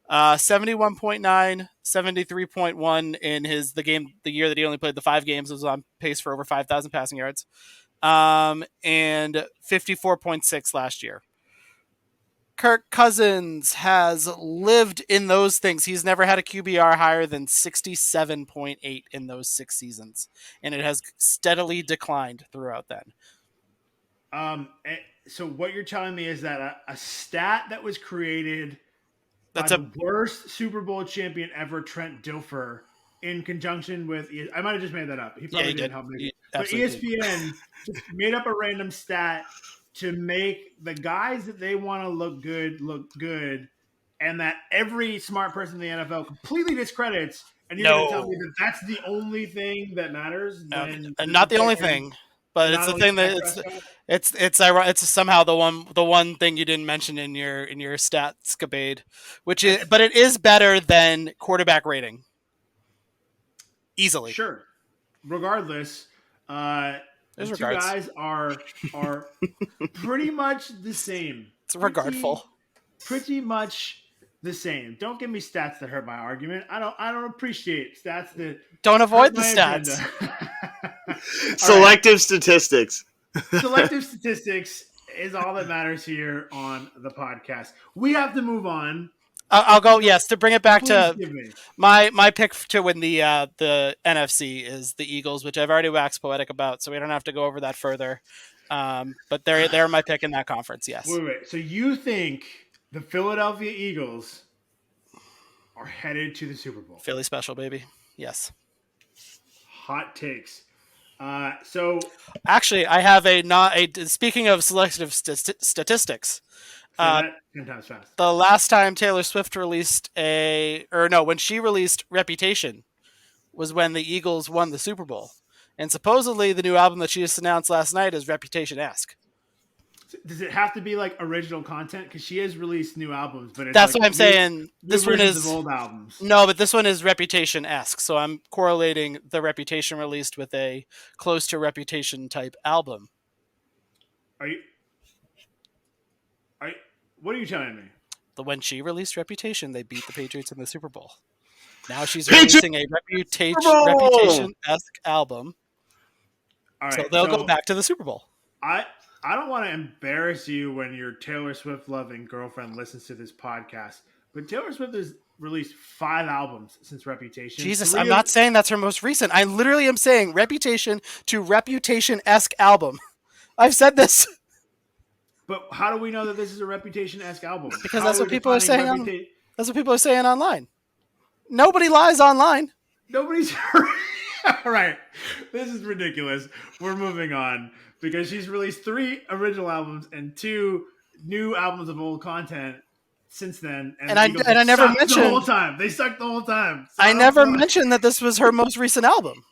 C: 71.9, 73.1 in the year that he only played the 5 games, was on pace for over 5,000 passing yards. And 54.6 last year. Kirk Cousins has lived in those things. He's never had a QBR higher than 67.8 in those 6 seasons, and it has steadily declined throughout then.
A: So what you're telling me is that a stat that was created by
C: That's
A: the
C: a
A: worst Super Bowl champion ever, Trent Dilfer, in conjunction with I might have just made that up. He
C: yeah,
A: probably
C: you
A: didn't
C: did.
A: help me,
C: You
A: but
C: absolutely did.
A: ESPN just made up a random stat to make the guys that they want to look good, and that every smart person in the NFL completely discredits. And you're going to tell me
C: No,
A: that that's the only thing that matters when
C: and
A: you're
C: not the only
A: comparing
C: thing, but it's
A: not
C: the
A: only
C: thing that
A: Dak Prescott.
C: it's somehow the one thing you didn't mention in your statscapade, which is
A: That's
C: but it is better than quarterback rating easily.
A: sure. Regardless, the
C: There's
A: two
C: regards.
A: guys are pretty much the same.
C: It's regardful.
A: Pretty much the same. Don't give me stats that hurt my argument. I don't appreciate stats that
C: Don't
A: hurt
C: avoid the
A: my agenda.
C: stats.
A: All right.
B: Selective statistics.
A: Selective statistics is all that matters here on the podcast. We have to move on.
C: I'll go.
A: So
C: Yes, to bring it back
A: please
C: to
A: give me.
C: my pick to win the NFC is the Eagles, which I've already waxed poetic about, so we don't have to go over that further. But they're my pick in that conference. Yes,
A: Wait. So you think the Philadelphia Eagles are headed to the Super Bowl?
C: Philly special, baby. Yes.
A: Hot takes. So
C: Actually, I have a not a. Speaking of selective statistics,
A: say that 10 times fast.
C: the last time Taylor Swift released when she released Reputation was when the Eagles won the Super Bowl. And supposedly the new album that she just announced last night is Reputation-esque.
A: Does it have to be like original content? Because she has released new albums, but it's
C: That's
A: like
C: what I'm saying. This one
A: versions
C: is
A: of old albums.
C: no, but this one is Reputation-esque. So I'm correlating the Reputation released with a close to Reputation type album.
A: Are you? What are you telling me?
C: When she released Reputation, they beat the Patriots in the Super Bowl. Now she's
B: Patriots
C: releasing a
B: Super Bowl!
C: Reputation-esque album.
A: All right,
C: So they'll go back to the Super Bowl.
A: I don't want to embarrass you when your Taylor Swift loving girlfriend listens to this podcast, but Taylor Swift has released 5 albums since Reputation.
C: Jesus, I'm not saying that's her most recent. I literally am saying Reputation to Reputation-esque album. I've said this.
A: But how do we know that this is a Reputation-esque album?
C: Because
A: How
C: that's
A: are
C: what
A: we
C: people are
A: defining
C: saying. That's what people are saying online. Nobody lies online.
A: Nobody's all right. This is ridiculous. We're moving on because she's released 3 original albums and 2 new albums of old content since then.
C: And I never mentioned
A: the whole time. They sucked the whole time. So
C: I never mentioned that this was her most recent album.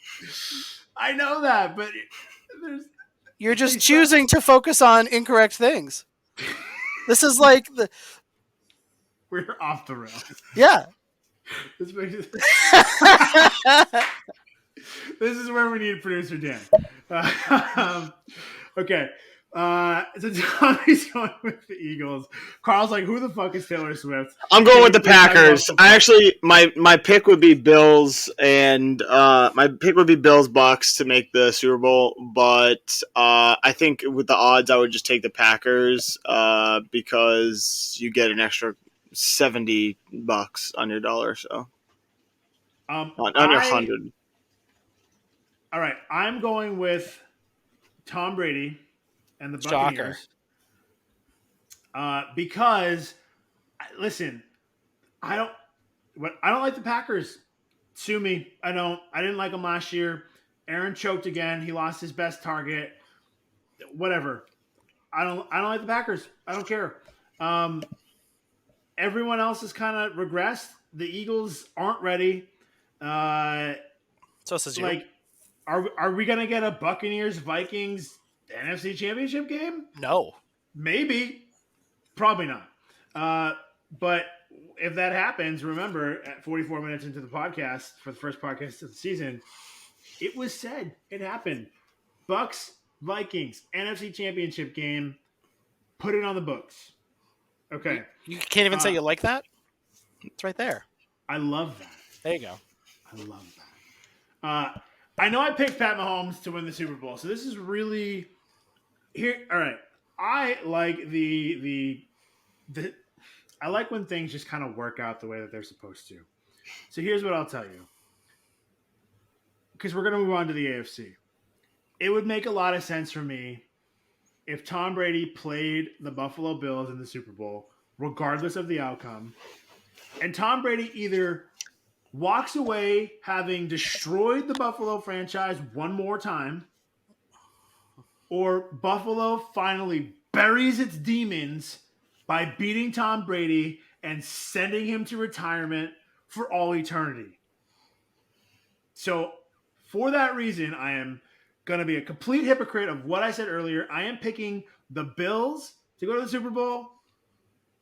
A: I know that, but
C: You're just choosing to focus on incorrect things. This is like
A: we're off the rails.
C: Yeah.
A: This is where we need producer Dan. Okay. So Tommy's going with the Eagles. Carl's like, who the fuck is Taylor Swift?
B: I'm going with the Packers. I actually my pick would be Bills and my pick would be Bills Bucks to make the Super Bowl, but I think with the odds I would just take the Packers because you get an extra $70 on your dollar, so on your 100.
A: All right, I'm going with Tom Brady and the Buccaneers. Because listen, I don't like the Packers. Sue me. I didn't like them last year. Aaron choked again. He lost his best target. Whatever. I don't like the Packers. I don't care. Everyone else has kind of regressed. The Eagles aren't ready.
C: So says you.
A: Like, are we gonna get a Buccaneers Vikings NFC Championship game?
C: No.
A: Maybe. Probably not. But if that happens, remember at 44 minutes into the podcast for the first podcast of the season, it was said it happened. Bucks Vikings NFC Championship game. Put it on the books. Okay.
C: You can't even say you like that? It's right there.
A: I love that.
C: There you go.
A: I love that. I know I picked Pat Mahomes to win the Super Bowl, so this is really here. All right, I like I like when things just kind of work out the way that they're supposed to. So here's what I'll tell you, because we're gonna move on to the AFC. It would make a lot of sense for me if Tom Brady played the Buffalo Bills in the Super Bowl, regardless of the outcome, and Tom Brady either walks away having destroyed the Buffalo franchise one more time, or Buffalo finally buries its demons by beating Tom Brady and sending him to retirement for all eternity. So, for that reason, I am going to be a complete hypocrite of what I said earlier. I am picking the Bills to go to the Super Bowl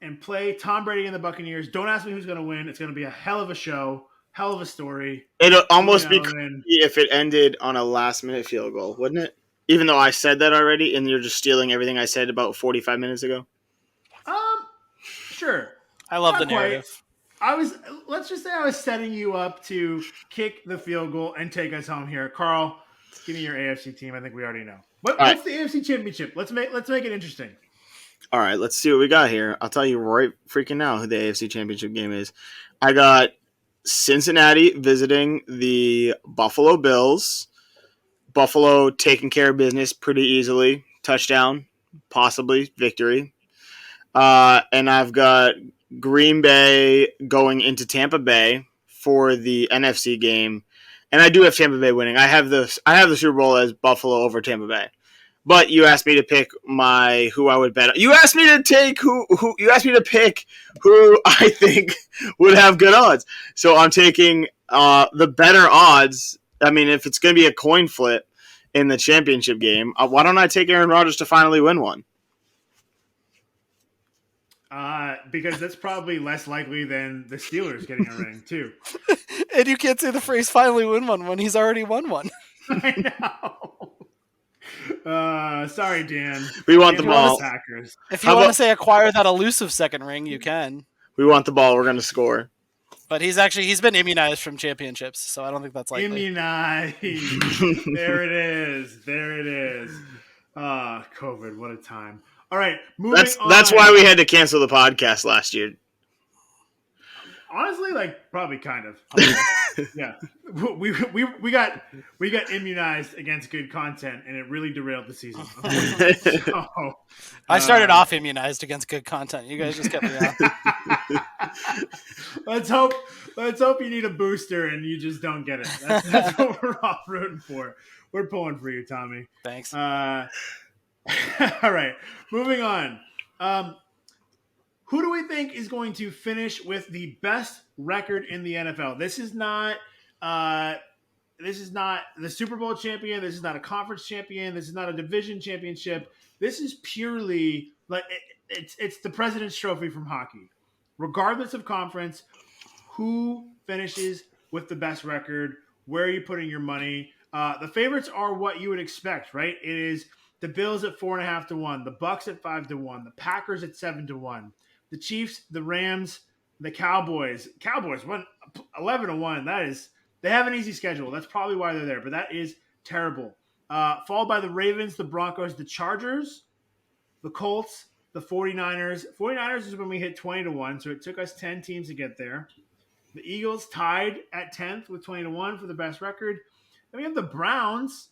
A: and play Tom Brady and the Buccaneers. Don't ask me who's going to win. It's going to be a hell of a show, hell of a story.
B: It'll almost be crazy if it ended on a last-minute field goal, wouldn't it? Even though I said that already, and you're just stealing everything I said about 45 minutes ago.
A: Sure.
C: I love
A: Not
C: the narrative.
A: Let's just say I was setting you up to kick the field goal and take us home here. Carl, give me your AFC team. I think we already know. What's the AFC Championship? Let's make it interesting.
B: All right, let's see what we got here. I'll tell you right freaking now who the AFC Championship game is. I got Cincinnati visiting the Buffalo Bills. Buffalo taking care of business pretty easily. Touchdown, possibly victory. And I've got Green Bay going into Tampa Bay for the NFC game. And I do have Tampa Bay winning. I have the Super Bowl as Buffalo over Tampa Bay. But you asked me to pick who I would bet. You asked me to pick who I think would have good odds. So I'm taking the better odds. I mean, if it's going to be a coin flip in the championship game, why don't I take Aaron Rodgers to finally win one?
A: Because that's probably less likely than the Steelers getting a ring too.
C: And you can't say the phrase "finally win one" when he's already won one.
A: I know. Sorry, Dan.
B: We want the ball.
C: If you want to say acquire that elusive second ring, you can.
B: We want the ball. We're going to score.
C: But he's been immunized from championships, so I don't think that's likely.
A: Immunized. There it is. COVID, what a time. All right, moving on.
B: That's why we had to cancel the podcast last year.
A: Honestly, probably kind of. Yeah, we got immunized against good content, and it really derailed the season.
C: I started off immunized against good content. You guys just kept me off.
A: Let's hope you need a booster and you just don't get it. That's what we're all rooting for. We're pulling for you, Tommy.
C: Thanks.
A: All right, moving on. Who do we think is going to finish with the best record in the NFL? This is not the Super Bowl champion. This is not a conference champion. This is not a division championship. This is purely it's the President's Trophy from hockey. Regardless of conference, who finishes with the best record? Where are you putting your money? The favorites are what you would expect, right? It is the Bills at 4.5 to 1, the Bucks at 5 to 1, the Packers at 7 to 1, the Chiefs, the Rams, the Cowboys. Cowboys won 11 to 1. They have an easy schedule. That's probably why they're there, but that is terrible. Followed by the Ravens, the Broncos, the Chargers, the Colts, the 49ers. 49ers is when we hit 20 to 1, so it took us 10 teams to get there. The Eagles tied at 10th with 20 to 1 for the best record. Then we have the Browns,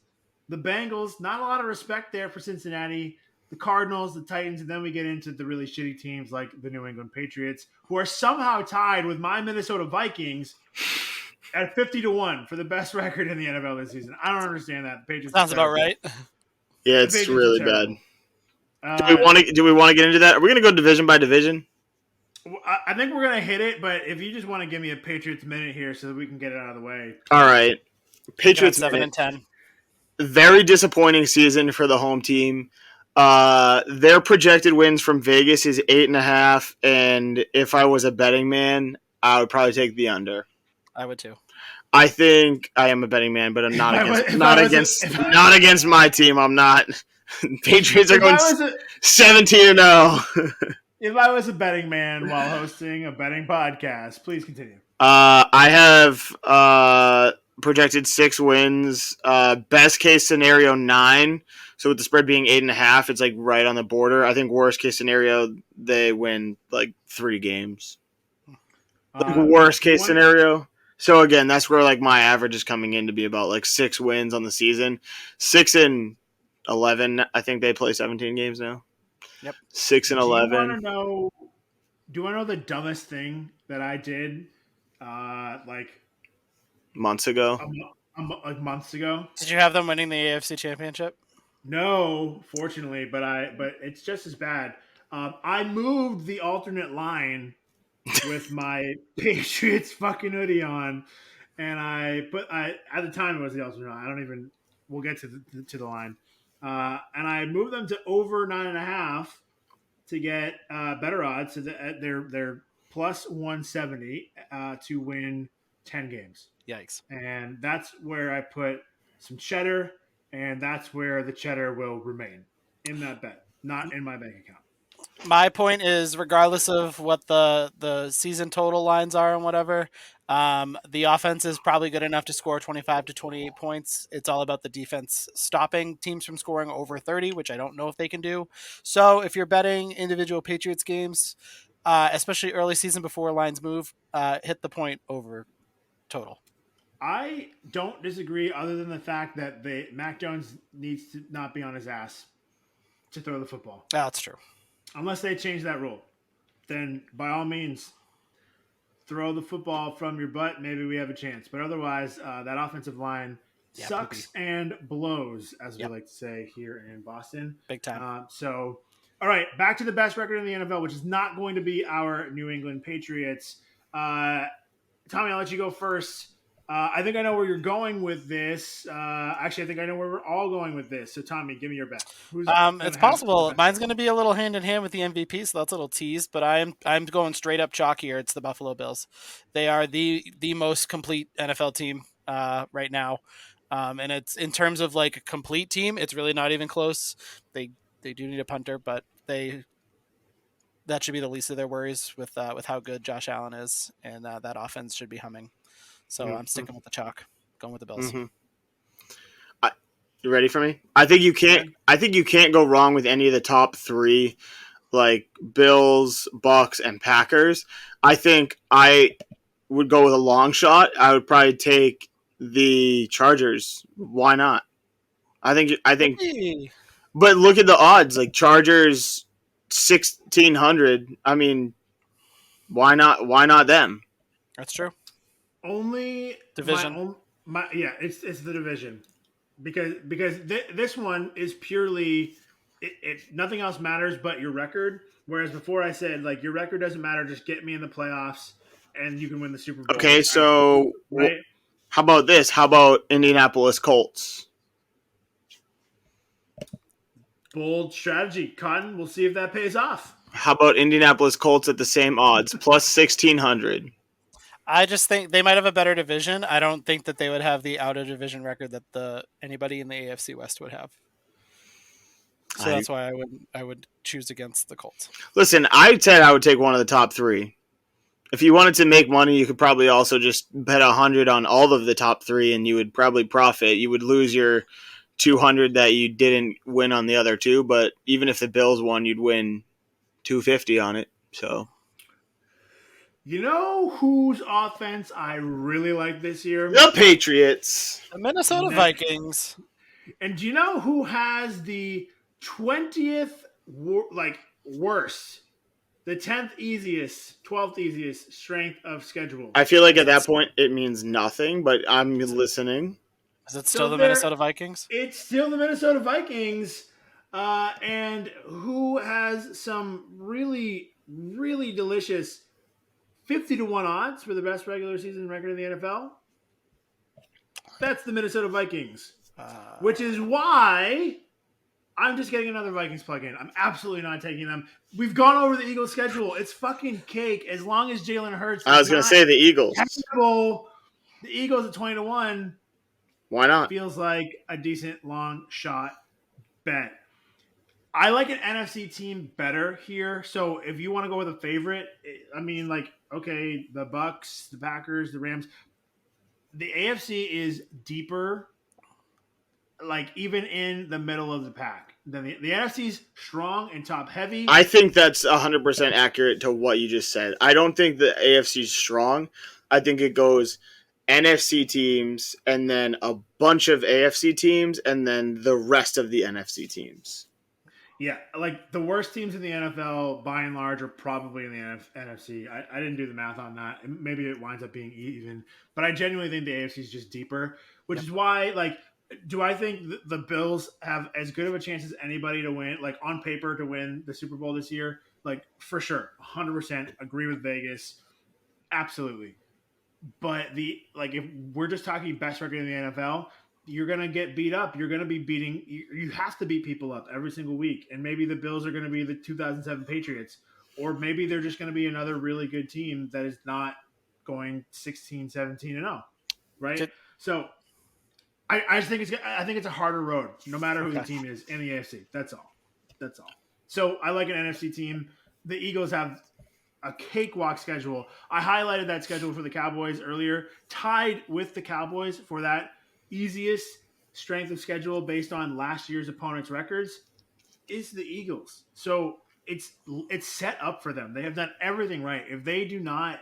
A: the Bengals, not a lot of respect there for Cincinnati, the Cardinals, the Titans, and then we get into the really shitty teams like the New England Patriots, who are somehow tied with my Minnesota Vikings at 50 to 1 for the best record in the NFL this season. I don't understand that. The Patriots
C: sounds about right.
B: Yeah, it's really bad. Do we want to get into that? Are we going to go division by division?
A: I think we're going to hit it, but if you just want to give me a Patriots minute here so that we can get it out of the way.
B: All right. Patriots
C: 7-10.
B: Very disappointing season for the home team. Their projected wins from Vegas is 8.5, and if I was a betting man, I would probably take the under.
C: I would too.
B: I think I am a betting man, but I'm not against my team. I'm not. Patriots are going 17-0.
A: If I was a betting man while hosting a betting podcast, please continue.
B: I have projected 6 wins. Best case scenario 9. So with the spread being 8.5, it's right on the border. I think worst case scenario they win 3 games. Worst case scenario. So again, that's where my average is coming in to be about 6 wins on the season. 6-2 11. I think they play 17 games now.
C: Yep.
B: 6 and
A: Do you
B: 11.
A: want to know? Do I know the dumbest thing that I did? Like
B: Months ago.
A: like months ago.
C: Did you have them winning the AFC Championship?
A: No, fortunately, but it's just as bad. I moved the alternate line with my Patriots fucking hoodie on, and I at the time it was the alternate line. I don't even. We'll get to the line, and I moved them to over 9.5 to get better odds. So they're plus 170 to win 10 games.
C: Yikes.
A: And that's where I put some cheddar, and that's where the cheddar will remain in that bet, not in my bank account.
C: My point is, regardless of what the season total lines are and whatever, the offense is probably good enough to score 25 to 28 points. It's all about the defense stopping teams from scoring over 30, which I don't know if they can do. So if you're betting individual Patriots games, especially early season before lines move, hit the point over total.
A: I don't disagree, other than the fact that Mac Jones needs to not be on his ass to throw the football.
C: That's true.
A: Unless they change that rule, then by all means, throw the football from your butt. Maybe we have a chance. But otherwise, that offensive line sucks and blows, as we like to say here in Boston.
C: Big time.
A: So, all right, back to the best record in the NFL, which is not going to be our New England Patriots. Tommy, I'll let you go first. I think I know where you're going with this. Actually, I think I know where we're all going with this. So, Tommy, give me your bet.
C: It's possible. Mine's going to be a little hand in hand with the MVP, so that's a little tease. But I'm going straight up chalk here. It's the Buffalo Bills. They are the most complete NFL team right now, and it's in terms of like a complete team. It's really not even close. They do need a punter, but that should be the least of their worries with how good Josh Allen is, and that offense should be humming. So I'm sticking with the chalk, going with the Bills.
B: Mm-hmm. You ready for me? I think you can't go wrong with any of the top three, like Bills, Bucks, and Packers. I think I would go with a long shot. I would probably take the Chargers. Why not? I think.
C: Hey.
B: But look at the odds. Like Chargers 1,600. I mean, why not? Why not them?
C: That's true.
A: Only
C: division.
A: It's the division because this one is purely nothing else matters but your record. Whereas before I said like your record doesn't matter, just get me in the playoffs and you can win the Super Bowl.
B: Okay, so
A: right?
B: How about this? How about Indianapolis Colts?
A: Bold strategy, Cotton. We'll see if that pays off.
B: How about Indianapolis Colts at the same odds, plus 1,600?
C: I just think they might have a better division. I don't think that they would have the out of division record that anybody in the AFC West would have. So that's why I would choose against the Colts.
B: Listen, I said I would take one of the top three. If you wanted to make money, you could probably also just bet 100 on all of the top three, and you would probably profit. You would lose your 200 that you didn't win on the other two, but even if the Bills won, you'd win 250 on it. So.
A: You know whose offense I really like this year?
B: The Patriots.
C: The Minnesota Vikings.
A: And do you know who has the 20th worst, the 10th easiest, 12th easiest strength of schedule?
B: I feel like at that point it means nothing, but I'm listening.
C: Is it still the Minnesota Vikings?
A: It's still the Minnesota Vikings. And who has some really, really delicious 50-1 odds for the best regular season record in the NFL? That's the Minnesota Vikings. Which is why I'm just getting another Vikings plug-in. I'm absolutely not taking them. We've gone over the Eagles' schedule. It's fucking cake as long as Jalen Hurts.
B: I was going to say the Eagles.
A: Terrible. The Eagles at 20-1.
B: Why not?
A: Feels like a decent long shot bet. I like an NFC team better here. So if you want to go with a favorite, I mean, like, okay, the Bucks, the Packers, the Rams. The AFC is deeper, like even in the middle of the pack. The NFC's strong and top heavy.
B: I think that's 100% accurate to what you just said. I don't think the AFC's strong. I think it goes NFC teams, and then a bunch of AFC teams, and then the rest of the NFC teams.
A: Yeah, like the worst teams in the NFL, by and large, are probably in the NFC. I didn't do the math on that. Maybe it winds up being even, but I genuinely think the AFC is just deeper, which is why, like, do I think the Bills have as good of a chance as anybody to win, like on paper, to win the Super Bowl this year? Like, for sure, 100% agree with Vegas, absolutely. But if we're just talking best record in the NFL, you're gonna get beat up. You're gonna be beating. You have to beat people up every single week. And maybe the Bills are gonna be the 2007 Patriots, or maybe they're just gonna be another really good team that is not going 16, 17 and 0, right? So I just think it's a harder road, no matter who the team is in the AFC. That's all. So I like an NFC team. The Eagles have a cakewalk schedule. I highlighted that schedule for the Cowboys earlier, tied with the Cowboys for that easiest strength of schedule based on last year's opponents' records is the Eagles. So it's set up for them. They have done everything right. If they do not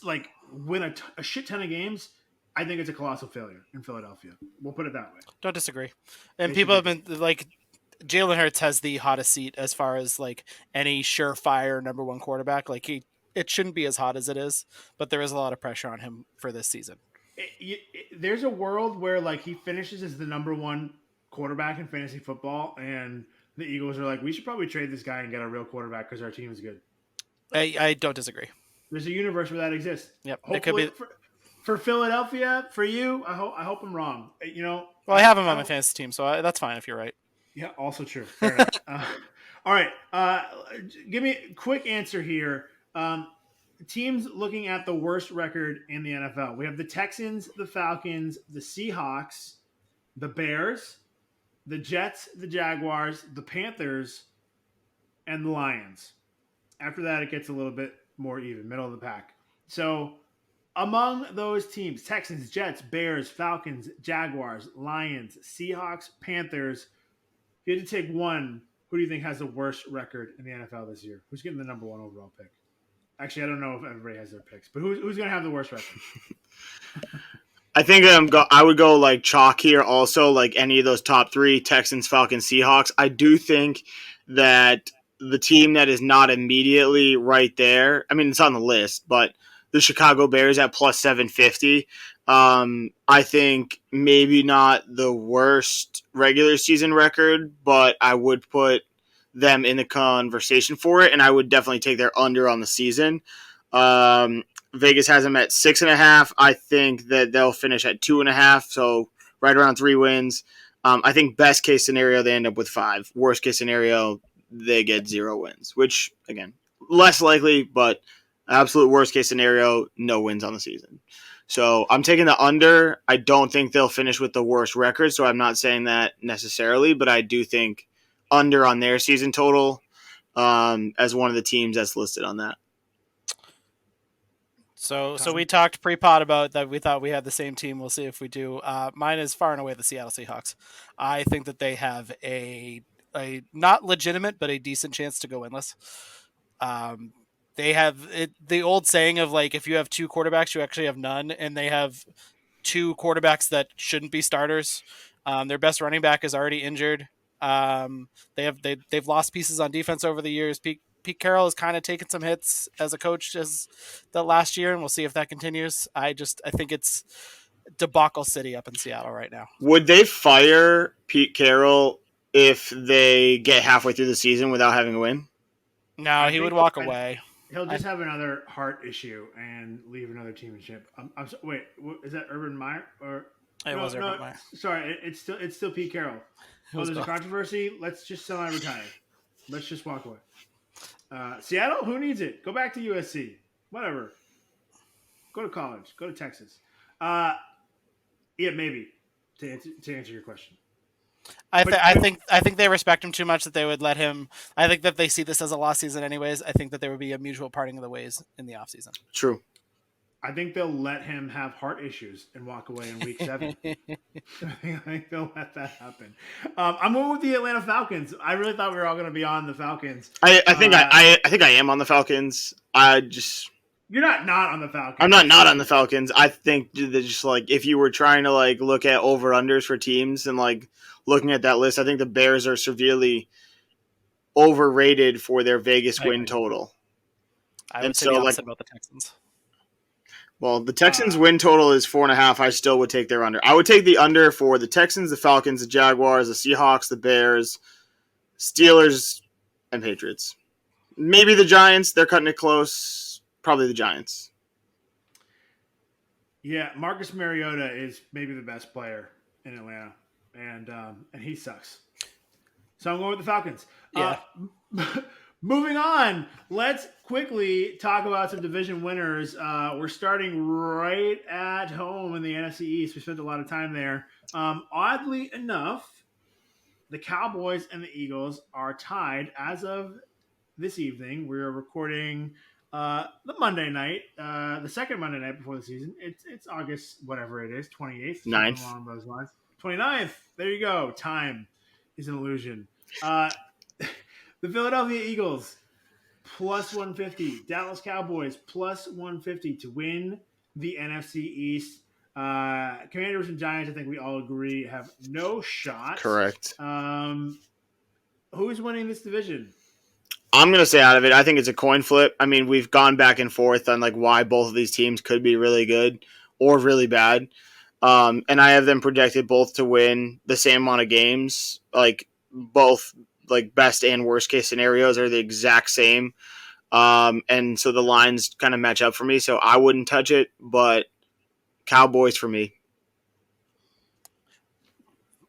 A: like win a shit ton of games, I think it's a colossal failure in Philadelphia. We'll put it that way.
C: Don't disagree. And people have been like, Jalen Hurts has the hottest seat as far as like any surefire number one quarterback. Like it shouldn't be as hot as it is, but there is a lot of pressure on him for this season.
A: There's a world where like he finishes as the number one quarterback in fantasy football, and the Eagles are like, we should probably trade this guy and get a real quarterback because our team is good.
C: I don't disagree.
A: There's a universe where that exists.
C: Yep.
A: Hopefully, it could be for Philadelphia. For you, I hope I'm wrong. You know.
C: Well, I have him on my fantasy team, so that's fine if you're right.
A: Yeah, also true. Fair enough. All right. Give me a quick answer here. Teams looking at the worst record in the NFL. We have the Texans, the Falcons, the Seahawks, the Bears, the Jets, the Jaguars, the Panthers, and the Lions. After that, it gets a little bit more even, middle of the pack. So among those teams, Texans, Jets, Bears, Falcons, Jaguars, Lions, Seahawks, Panthers, if you had to take one, who do you think has the worst record in the NFL this year? Who's getting the number one overall pick? Actually, I don't know if everybody has their picks, but who's going to have the worst record?
B: I think I would go like chalk here also, like any of those top three, Texans, Falcons, Seahawks. I do think that the team that is not immediately right there, I mean, it's on the list, but the Chicago Bears at plus 750. I think maybe not the worst regular season record, but I would put them in the conversation for it, and I would definitely take their under on the season. Vegas has them at 6.5. I think that they'll finish at 2.5, so right around 3 wins. I think best case scenario, they end up with 5. Worst case scenario, they get 0 wins, which, again, less likely, but absolute worst case scenario, no wins on the season. So I'm taking the under. I don't think they'll finish with the worst record, so I'm not saying that necessarily, but I do think under on their season total as one of the teams that's listed on that.
C: So we talked pre-pod about that. We thought we had the same team. We'll see if we do. Mine is far and away the Seattle Seahawks. I think that they have a not legitimate, but a decent chance to go winless. They have the old saying of like, if you have 2 quarterbacks, you actually have none, and they have 2 quarterbacks that shouldn't be starters. Their best running back is already injured. They've lost pieces on defense over the years. Pete Carroll has kind of taken some hits as a coach as the last year, and we'll see if that continues. I think it's debacle city up in Seattle right now.
B: Would they fire Pete Carroll if they get halfway through the season without having a win?
C: No, he would walk away.
A: He'll just have another heart issue and leave another championship. Wait, is that Urban Meyer or?
C: Was Urban Meyer.
A: Sorry, it's still Pete Carroll. There's a controversy. Let's just semi-retire. Let's just walk away. Seattle, who needs it? Go back to USC. Whatever. Go to college. Go to Texas. Yeah, maybe to answer your question.
C: I think they respect him too much that they would let him. I think that they see this as a lost season anyways. I think that there would be a mutual parting of the ways in the offseason.
B: True.
A: I think they'll let him have heart issues and walk away in week 7. I think they'll let that happen. I'm going with the Atlanta Falcons. I really thought we were all going to be on the Falcons.
B: I think I am on the Falcons.
A: You're not on the Falcons.
B: I'm not on the Falcons. I think that just like if you were trying to like look at over unders for teams and like looking at that list, I think the Bears are severely overrated for their Vegas
C: I
B: win
C: agree.
B: total.
C: I
B: And
C: would say
B: so
C: the
B: like
C: opposite about the Texans.
B: well, the Texans win total is 4.5. I still would take their under. I would take the under for the Texans, the Falcons, the Jaguars, the Seahawks, the Bears, Steelers, and Patriots. Maybe the Giants. They're cutting it close. Probably the Giants.
A: Yeah, Marcus Mariota is maybe the best player in Atlanta, and he sucks. So I'm going with the Falcons.
C: Yeah.
A: Moving on, let's quickly talk about some division winners. We're starting right at home in the NFC East. We spent a lot of time there. Oddly enough, the Cowboys and the Eagles are tied as of this evening. We're recording the Monday night, the second Monday night before the season. It's August, whatever it is, 28th.
B: 9th.
A: Along those lines. 29th. There you go. Time is an illusion. The Philadelphia Eagles, plus 150. Dallas Cowboys, plus 150 to win the NFC East. Commanders and Giants, I think we all agree, have no shot.
B: Correct.
A: Who's winning this division?
B: I'm going to stay out of it. I think it's a coin flip. I mean, we've gone back and forth on like why both of these teams could be really good or really bad. And I have them projected both to win the same amount of games. Like both like best and worst case scenarios are the exact same. And so the lines kind of match up for me. So I wouldn't touch it, but Cowboys for me.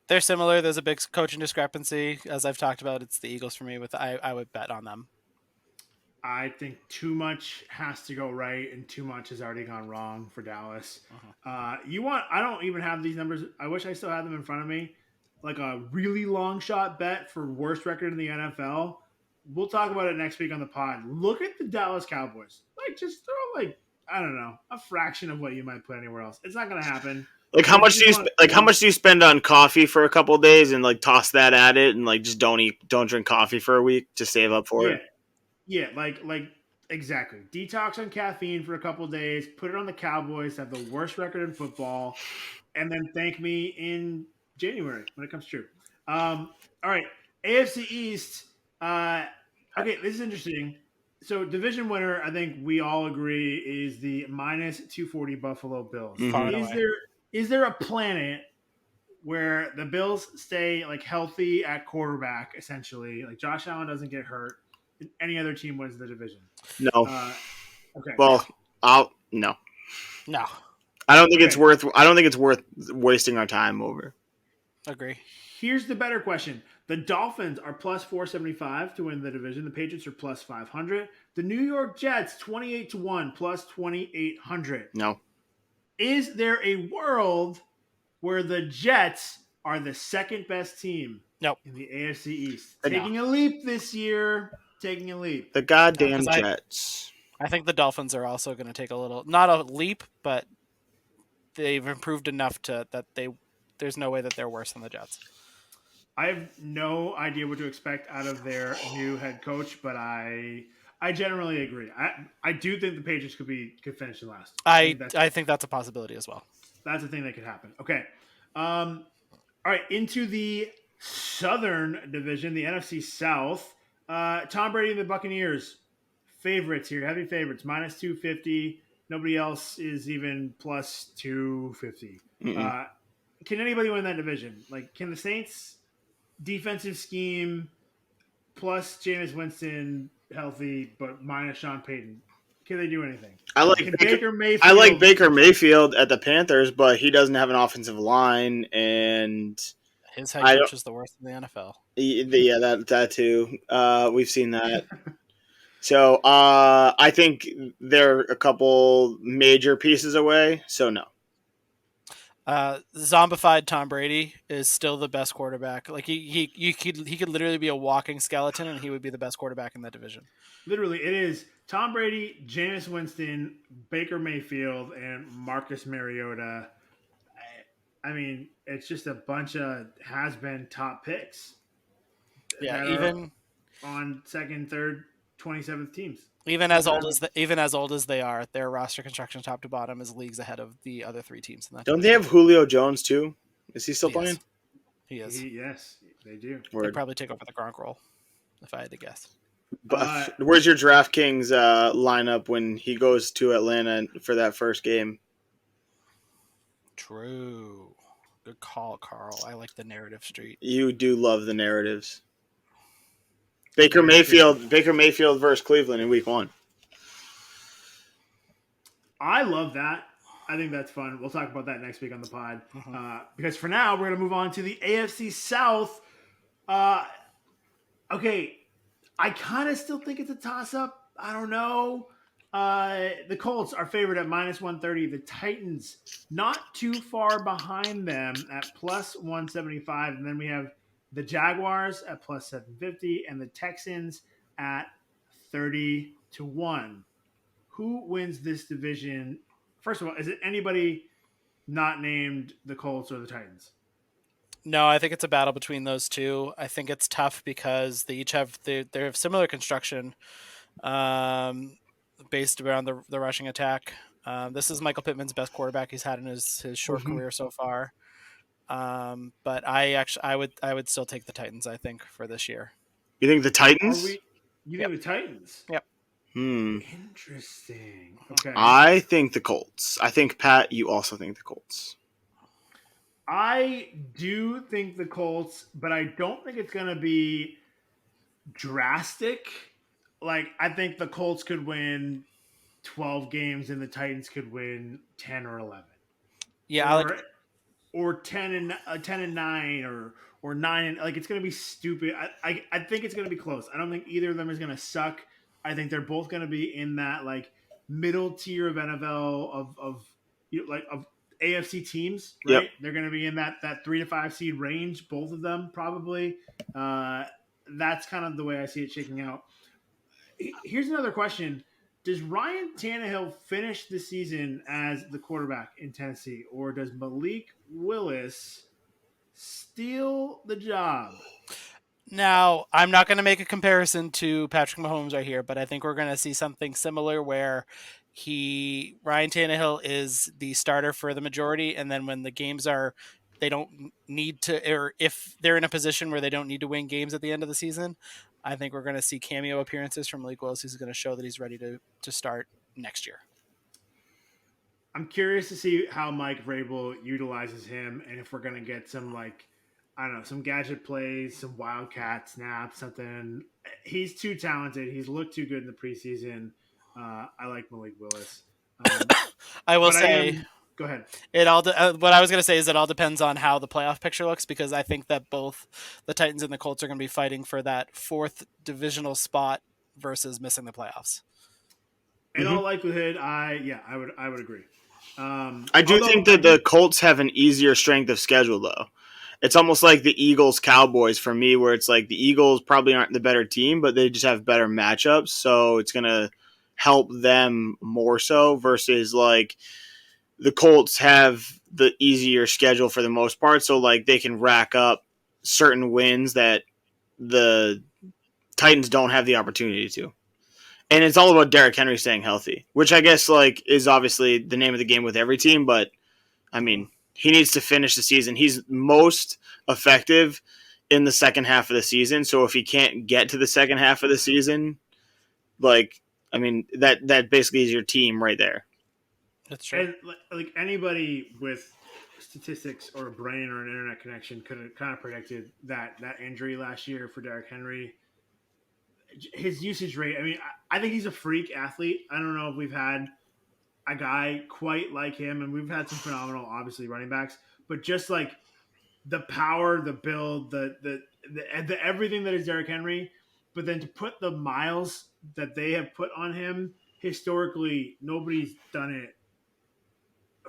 C: They're similar. There's a big coaching discrepancy. As I've talked about, it's the Eagles for me. I would bet on them.
A: I think too much has to go right, and too much has already gone wrong for Dallas. I don't even have these numbers. I wish I still had them in front of me. Like a really long shot bet for worst record in the NFL. We'll talk about it next week on the pod. Look at the Dallas Cowboys. Like, just throw I don't know, a fraction of what you might put anywhere else. It's not going to happen.
B: Like how much do you spend on coffee for a couple of days and like toss that at it and like just don't drink coffee for a week to save up for it?
A: Yeah, like exactly. Detox on caffeine for a couple of days, put it on the Cowboys, have the worst record in football, and then thank me in January when it comes true. All right, AFC East. Okay, this is interesting. So division winner, I think we all agree, is the minus 240 Buffalo Bills.
B: Mm-hmm.
A: Is there a planet where the Bills stay like healthy at quarterback, essentially, like Josh Allen doesn't get hurt, and any other team wins the division?
B: No.
A: Okay.
B: Well, no.
C: No.
B: I don't think it's worth wasting our time over.
C: Agree.
A: Here's the better question. The Dolphins are plus 475 to win the division. The Patriots are plus 500. The New York Jets, 28-1, plus 2,800.
B: No.
A: Is there a world where the Jets are the second best team in the AFC East? Taking a leap this year. Taking a leap.
B: The goddamn Jets.
C: I think the Dolphins are also going to take a little, not a leap, but they've improved enough there's no way that they're worse than the Jets.
A: I have no idea what to expect out of their new head coach, but I generally agree. I do think the Patriots could finish in last.
C: I think that's a possibility as well.
A: That's a thing that could happen. Okay. All right, into the Southern Division, the NFC South. Tom Brady and the Buccaneers, favorites here, heavy favorites, minus 250. Nobody else is even plus 250. Can anybody win that division? Like, can the Saints defensive scheme plus Jameis Winston healthy but minus Sean Payton? Can they do anything?
B: I like Baker Mayfield at the Panthers, but he doesn't have an offensive line, and
C: his head coach is the worst in the NFL.
B: Yeah, that too. We've seen that. So I think they're a couple major pieces away. So no.
C: Zombified Tom Brady is still the best quarterback. Like he could literally be a walking skeleton, and he would be the best quarterback in that division.
A: Literally, it is Tom Brady, Jameis Winston, Baker Mayfield, and Marcus Mariota. I mean, it's just a bunch of has-been top picks.
C: Yeah, even
A: on second, third, 27th teams.
C: Even as old as they are, their roster construction top to bottom is leagues ahead of the other three teams in that.
B: Don't they have Julio Jones too? Is he still playing?
C: He is.
A: Yes, they do.
C: They'd probably take over the Gronk role, if I had to guess.
B: But where's your DraftKings lineup when he goes to Atlanta for that first game?
C: True. Good call, Carl. I like the narrative street.
B: You do love the narratives. Baker Mayfield versus Cleveland in week 1.
A: I love that. I think that's fun. We'll talk about that next week on the pod. Because for now, we're going to move on to the AFC South. Okay, I kind of still think it's a toss-up. I don't know. The Colts are favored at -130. The Titans not too far behind them at +175. And then we have the Jaguars at +750 and the Texans at 30-1. Who wins this division? First of all, is it anybody not named the Colts or the Titans?
C: No, I think it's a battle between those two. I think it's tough because they each have they have similar construction, based around the rushing attack. This is Michael Pittman's best quarterback he's had in his short career so far. But I would still take the Titans, I think, for this year.
B: You think the Titans?
A: You think the Titans?
C: Yep.
A: Interesting. Okay.
B: I think the Colts. I think, Pat, you also think the Colts.
A: I do think the Colts, but I don't think it's going to be drastic. Like, I think the Colts could win 12 games and the Titans could win 10 or 11.
C: Yeah,
A: or 10 and 9 or 9 and like it's going to be stupid. I think it's going to be close. I don't think either of them is going to suck. I think they're both going to be in that like middle tier of NFL of AFC teams, right? Yep. They're going to be in that 3 to 5 seed range, both of them probably. That's kind of the way I see it shaking out. Here's another question. Does Ryan Tannehill finish the season as the quarterback in Tennessee, or does Malik Willis steal the job?
C: Now, I'm not going to make a comparison to Patrick Mahomes right here, but I think we're going to see something similar where Ryan Tannehill is the starter for the majority, and then when the games are, they don't need to, or if they're in a position where they don't need to win games at the end of the season, I think we're going to see cameo appearances from Malik Willis, who's going to show that he's ready to start next year.
A: I'm curious to see how Mike Vrabel utilizes him, and if we're going to get some some gadget plays, some wildcat snaps, something. He's too talented. He's looked too good in the preseason. I like Malik Willis.
C: I will say,
A: go ahead.
C: What I was going to say is it all depends on how the playoff picture looks, because I think that both the Titans and the Colts are going to be fighting for that 4th divisional spot versus missing the playoffs.
A: In all likelihood, I would agree.
B: I do think that the Colts have an easier strength of schedule, though. It's almost like the Eagles-Cowboys for me, where it's like the Eagles probably aren't the better team, but they just have better matchups, so it's going to help them more so versus like the Colts have the easier schedule for the most part, so like they can rack up certain wins that the Titans don't have the opportunity to. And it's all about Derrick Henry staying healthy, which I guess like is obviously the name of the game with every team, but I mean, he needs to finish the season. He's most effective in the second half of the season. So if he can't get to the second half of the season, like, I mean, that basically is your team right there.
C: That's true.
A: And like anybody with statistics or a brain or an internet connection could have kind of predicted that injury last year for Derrick Henry. His usage rate, I mean, I think he's a freak athlete. I don't know if we've had a guy quite like him, and we've had some phenomenal, obviously, running backs, but just like the power, the build, the everything that is Derrick Henry, but then to put the miles that they have put on him, historically, nobody's done it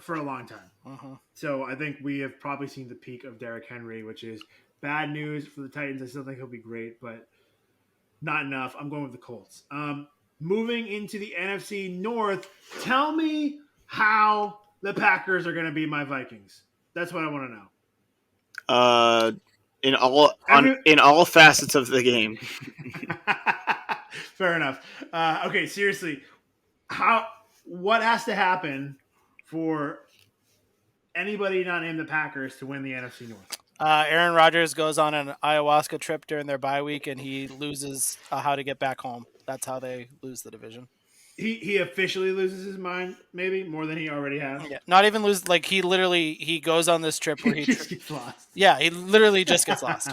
A: for a long time. So I think we have probably seen the peak of Derrick Henry, which is bad news for the Titans. I still think he'll be great, but not enough. I'm going with the Colts. Moving into the NFC North, tell me how the Packers are going to beat my Vikings. That's what I want to know.
B: In all facets of the game.
A: Fair enough. Okay, seriously, what has to happen for anybody not named the Packers to win the NFC North?
C: Aaron Rodgers goes on an ayahuasca trip during their bye week, and he loses how to get back home. That's how they lose the division.
A: He officially loses his mind, maybe more than he already has.
C: Yeah, not even lose. Like he goes on this trip where
A: He just gets lost.
C: Yeah, he literally just gets lost.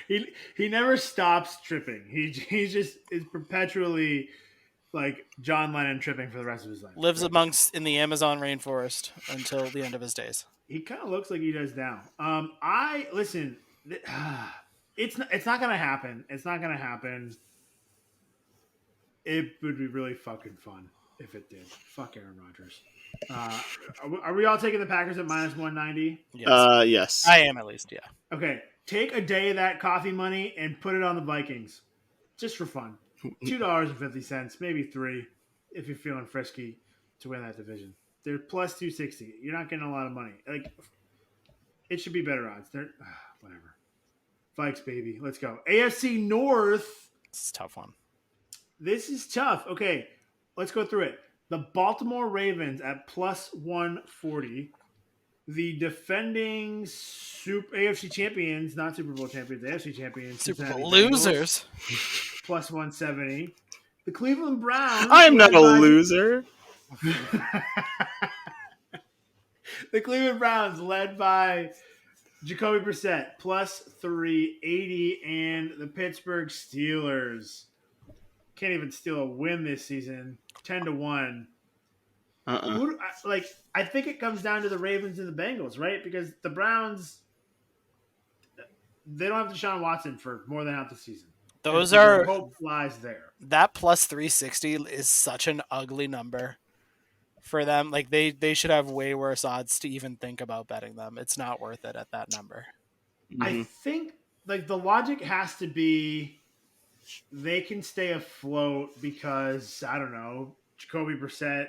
A: He never stops tripping. He just is perpetually like John Lennon tripping for the rest of his life.
C: Lives amongst in the Amazon rainforest until the end of his days.
A: He kind of looks like he does now. I listen. It's not gonna happen. It's not gonna happen. It would be really fucking fun if it did. Fuck Aaron Rodgers. Are we all taking the Packers at -190?
B: Yes.
C: I am at least. Yeah.
A: Okay, take a day of that coffee money and put it on the Vikings, just for fun. $2.50, maybe $3, if you're feeling frisky to win that division. They're plus 260. You're not getting a lot of money. Like, it should be better odds. They're whatever. Vikes, baby, let's go. AFC North.
C: This is a tough one.
A: This is tough. Okay, let's go through it. The Baltimore Ravens at plus 140. The defending AFC champions, not Super Bowl champions, AFC champions.
C: Super
A: Cincinnati
C: Bowl
A: Bengals,
C: losers.
A: plus 170. The Cleveland Browns.
B: I am not a loser.
A: The Cleveland Browns, led by Jacoby Brissett, plus 380. And the Pittsburgh Steelers can't even steal a win this season. 10-1. I think it comes down to the Ravens and the Bengals, right? Because the Browns, they don't have Deshaun Watson for more than half the season.
C: Those
A: and
C: are
A: hope lies there.
C: That plus 360 is such an ugly number for them. Like they should have way worse odds to even think about betting them. It's not worth it at that number.
A: Mm-hmm. I think like the logic has to be they can stay afloat because I don't know, Jacoby Brissett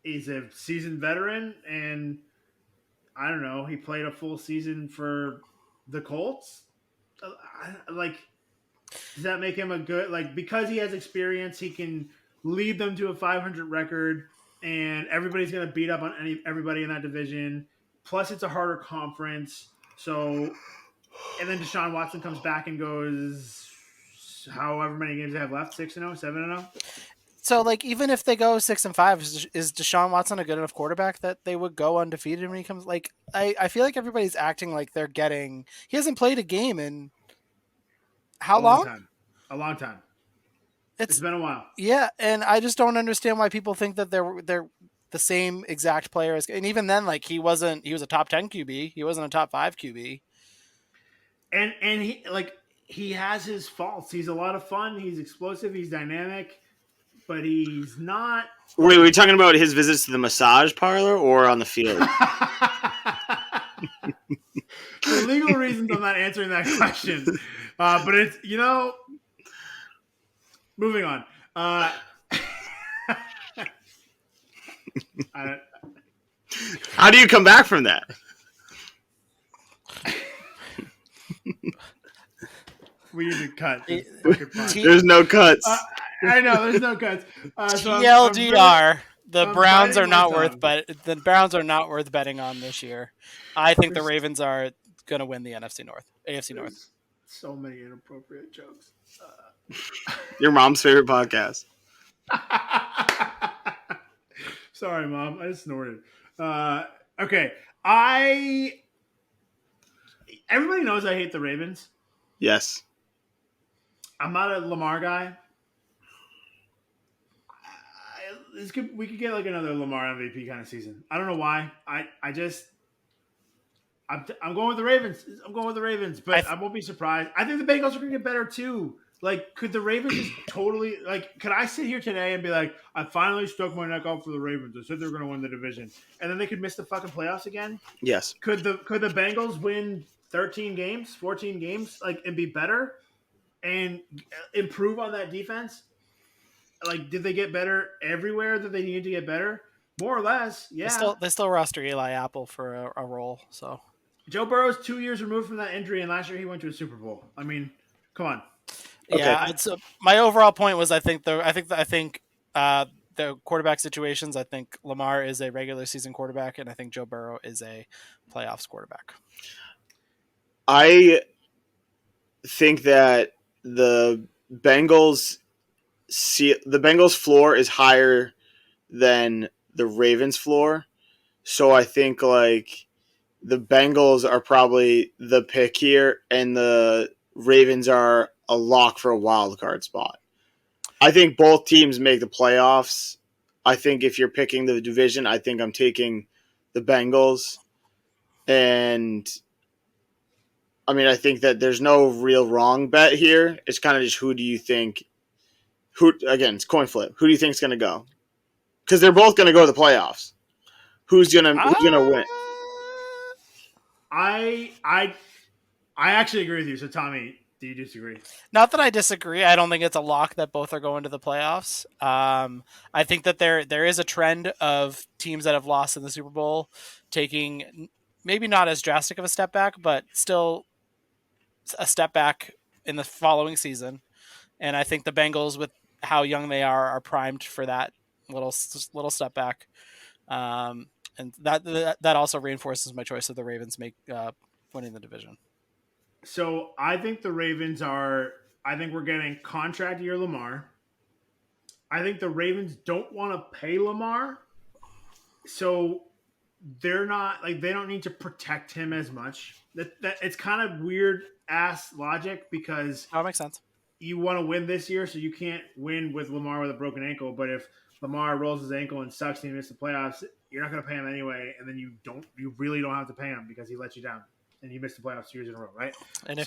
A: is a seasoned veteran, and I don't know, he played a full season for the Colts. Like, does that make him a good, like, because he has experience, he can lead them to a 500 record, and everybody's going to beat up on everybody in that division. Plus, it's a harder conference. So, and then Deshaun Watson comes back and goes however many games they have left, 6-0, 7-0.
C: So, like, even if they go 6-5, is Deshaun Watson a good enough quarterback that they would go undefeated when he comes? Like, I feel like everybody's acting like they're getting. He hasn't played a game in how long?
A: A long time. It's been a while.
C: Yeah, and I just don't understand why people think that they're the same exact player as. And even then, like, he was a top 10 QB. He wasn't a top 5 QB.
A: And he has his faults. He's a lot of fun. He's explosive. He's dynamic. But he's not.
B: Wait, were you talking about his visits to the massage parlor or on the field?
A: For legal reasons, I'm not answering that question. But it's, moving on.
B: How do you come back from that?
A: We need to cut.
B: There's no cuts.
A: I know there's no cuts.
C: TLDR: the Browns are not worth, but the Browns are not worth betting on this year. I think the Ravens are going to win the AFC North.
A: So many inappropriate jokes.
B: Your mom's favorite podcast.
A: Sorry, Mom. I just snorted. Okay, everybody knows I hate the Ravens.
B: Yes.
A: I'm not a Lamar guy. We could get like another Lamar MVP kind of season. I don't know why. I'm going with the Ravens. But I won't be surprised. I think the Bengals are going to get better too. Like, could the Ravens just totally could I sit here today and be like, I finally stuck my neck out for the Ravens. I said they're going to win the division, and then they could miss the fucking playoffs again?
B: Yes.
A: Could the Bengals win 13 games, 14 games, and be better and improve on that defense? Like, did they get better everywhere that they needed to get better? More or less, yeah.
C: They still roster Eli Apple for a role. So
A: Joe Burrow's 2 years removed from that injury, and last year he went to a Super Bowl. I mean, come on.
B: Okay.
C: Yeah, it's my overall point was I think the quarterback situations. I think Lamar is a regular season quarterback, and I think Joe Burrow is a playoffs quarterback.
B: I think that the Bengals the Bengals floor is higher than the Ravens floor. So I think like the Bengals are probably the pick here and the Ravens are a lock for a wild card spot. I think both teams make the playoffs. I think if you're picking the division, I think I'm taking the Bengals. And I mean, I think that there's no real wrong bet here. It's kind of just who do you think, who, again, it's coin flip. Who do you think is going to go? Because they're both going to go to the playoffs. Who's gonna win?
A: I actually agree with you. So Tommy, do you disagree?
C: Not that I disagree. I don't think it's a lock that both are going to the playoffs. I think that there is a trend of teams that have lost in the Super Bowl taking maybe not as drastic of a step back, but still a step back in the following season. And I think the Bengals, with how young they are primed for that little step back. And that also reinforces my choice of the Ravens winning the division.
A: So I think the Ravens are. I think we're getting contract year Lamar. I think the Ravens don't want to pay Lamar, so they're not like they don't need to protect him as much. That it's kind of weird ass logic because
C: That makes sense.
A: you want to win this year, so you can't win with Lamar with a broken ankle. But if Lamar rolls his ankle and sucks and he misses the playoffs, you're not going to pay him anyway, and then you really don't have to pay him because he let you down and he missed the playoffs 2 years in a row, right?
C: And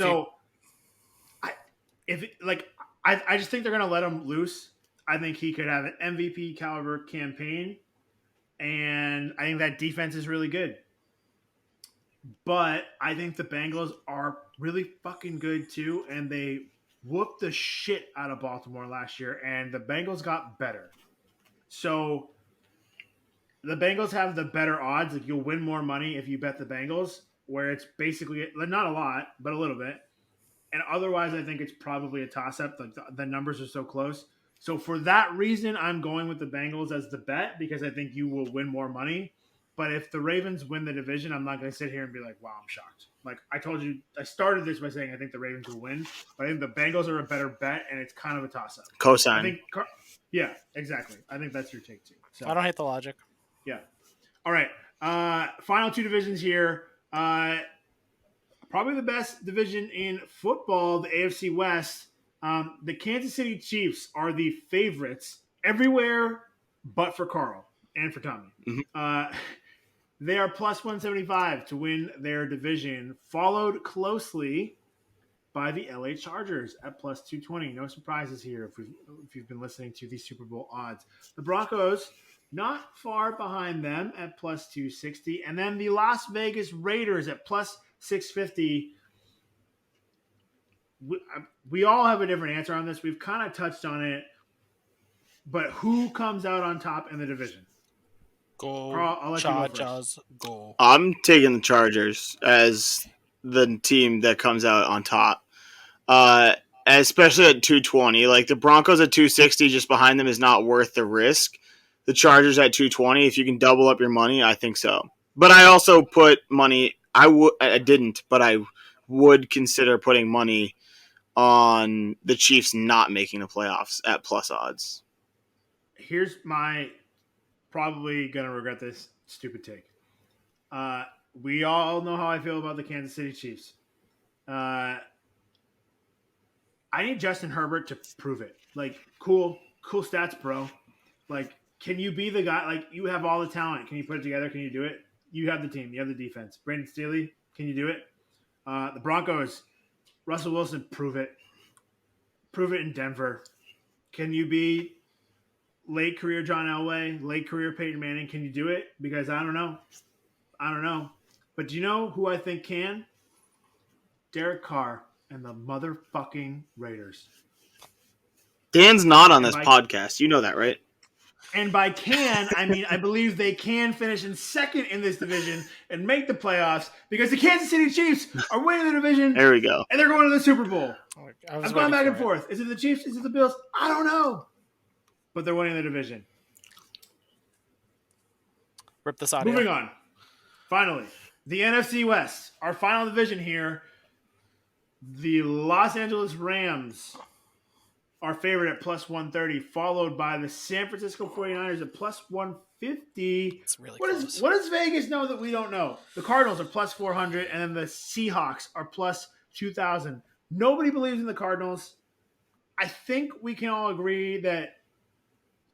A: I just think they're going to let him loose. I think he could have an MVP caliber campaign, and I think that defense is really good. But I think the Bengals are really fucking good too, and they whooped the shit out of Baltimore last year, and the Bengals got better. So the Bengals have the better odds. Like you'll win more money if you bet the Bengals, where it's basically not a lot, but a little bit. And otherwise, I think it's probably a toss-up. Like the numbers are so close. So for that reason, I'm going with the Bengals as the bet because I think you will win more money. But if the Ravens win the division, I'm not going to sit here and be like, wow, I'm shocked. Like I told you, I started this by saying I think the Ravens will win. But I think the Bengals are a better bet, and it's kind of a toss-up.
B: Cosign.
A: I think, yeah, exactly. I think that's your take too. So
C: I don't hate the logic.
A: yeah. All right. Final two divisions here. Probably the best division in football, the AFC West. The Kansas City Chiefs are the favorites everywhere but for Carl and for Tommy.
B: Mm-hmm.
A: They are plus 175 to win their division, followed closely by the LA Chargers at plus 220. No surprises here if you've been listening to these Super Bowl odds. The Broncos not far behind them at plus 260. And then the Las Vegas Raiders at plus 650. We all have a different answer on this. We've kind of touched on it. But who comes out on top in the division?
C: Go,
A: Carl, I'll let you go first.
C: Go.
B: I'm taking the Chargers as the team that comes out on top. Especially at 220. Like the Broncos at 260 just behind them is not worth the risk. The Chargers at 220, if you can double up your money, I think so. But I also put money, I didn't, but I would consider putting money on the Chiefs not making the playoffs at plus odds.
A: Here's my probably going to regret this stupid take. We all know how I feel about the Kansas City Chiefs. I need Justin Herbert to prove it. Like, cool stats, bro. Like, can you be the guy? Like, you have all the talent. Can you put it together? Can you do it? You have the team. You have the defense. Brandon Staley, can you do it? The Broncos, Russell Wilson, prove it. Prove it in Denver. Can you be late career John Elway, late career Peyton Manning? Can you do it? Because I don't know. But do you know who I think can? Derek Carr and the motherfucking Raiders.
B: Dan's not on this podcast. You know that, right?
A: And by can, I mean I believe they can finish in second in this division and make the playoffs because the Kansas City Chiefs are winning the division
B: There we go.
A: and they're going to the Super Bowl.
C: I'm
A: going back and forth. Is it the Chiefs? Is it the Bills? I don't know. But they're winning the division.
C: Rip this audio.
A: Moving on. Finally, the NFC West, our final division here. The Los Angeles Rams are favored at plus 130, followed by the San Francisco 49ers at plus 150.
C: It's really
A: what
C: close.
A: What does Vegas know that we don't know? The Cardinals are plus 400, and then the Seahawks are plus 2,000. Nobody believes in the Cardinals. I think we can all agree that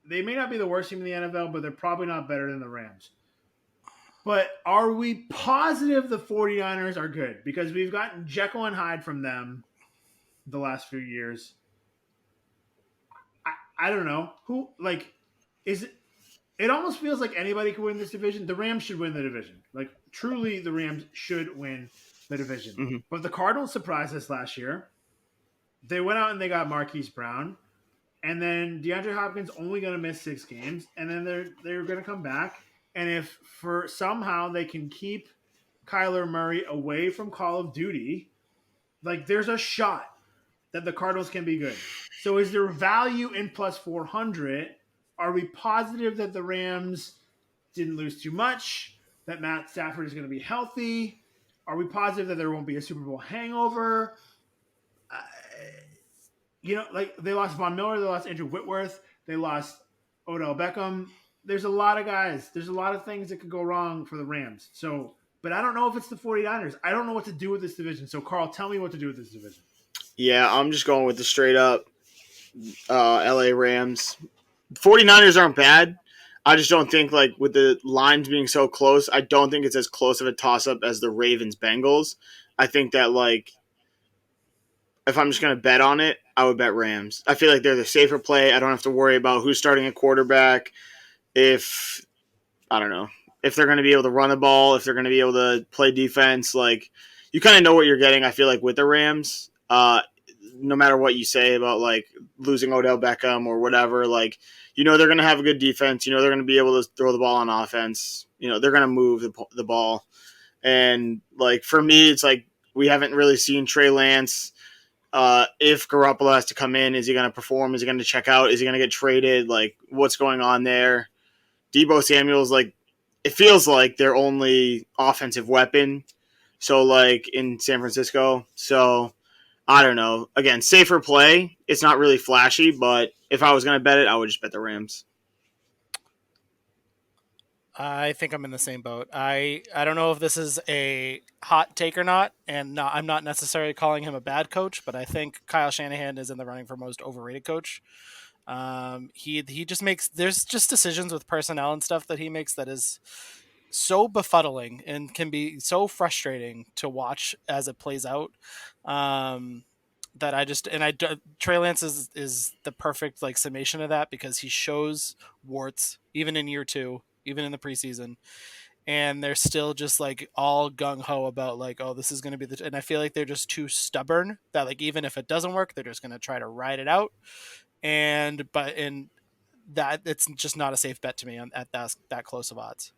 A: they may not be the worst team in the NFL, but they're probably not better than the Rams. But are we positive the 49ers are good? Because we've gotten Jekyll and Hyde from them the last few years. I don't know. Who, like, is it? It almost feels like anybody could win this division. The Rams should win the division. Like, truly, the Rams should win the division.
B: Mm-hmm.
A: But the Cardinals surprised us last year. They went out and they got Marquise Brown. And then DeAndre Hopkins only going to miss 6 games. And then they're going to come back. And if for somehow they can keep Kyler Murray away from Call of Duty, like there's a shot that the Cardinals can be good. So is there value in plus 400? Are we positive that the Rams didn't lose too much? That Matt Stafford is going to be healthy? Are we positive that there won't be a Super Bowl hangover? Like they lost Von Miller, they lost Andrew Whitworth, they lost Odell Beckham. There's a lot of guys. There's a lot of things that could go wrong for the Rams. So, but I don't know if it's the 49ers. I don't know what to do with this division. So, Carl, tell me what to do with this division.
B: Yeah, I'm just going with the straight up LA Rams. 49ers aren't bad. I just don't think, like, with the lines being so close, I don't think it's as close of a toss-up as the Ravens-Bengals. I think that, like, if I'm just going to bet on it, I would bet Rams. I feel like they're the safer play. I don't have to worry about who's starting a quarterback. If they're going to be able to run the ball, if they're going to be able to play defense, like you kind of know what you're getting. I feel like with the Rams, no matter what you say about like losing Odell Beckham or whatever, like they're going to have a good defense. They're going to be able to throw the ball on offense. They're going to move the ball. And like for me, it's like we haven't really seen Trey Lance. If Garoppolo has to come in, is he going to perform? Is he going to check out? Is he going to get traded? Like what's going on there? Deebo Samuel's like, it feels like their only offensive weapon. So like in San Francisco. So I don't know. Again, safer play. It's not really flashy, but if I was going to bet it, I would just bet the Rams.
C: I think I'm in the same boat. I don't know if this is a hot take or not, and I'm not necessarily calling him a bad coach, but I think Kyle Shanahan is in the running for most overrated coach. He just makes there's just decisions with personnel and stuff that he makes that is so befuddling and can be so frustrating to watch as it plays out. Trey Lance is the perfect like summation of that because he shows warts even in year 2, even in the preseason, and they're still just like all gung-ho about like, oh, this is going to be and I feel like they're just too stubborn that like even if it doesn't work, they're just going to try to ride it out. And that it's just not a safe bet to me at that close of odds.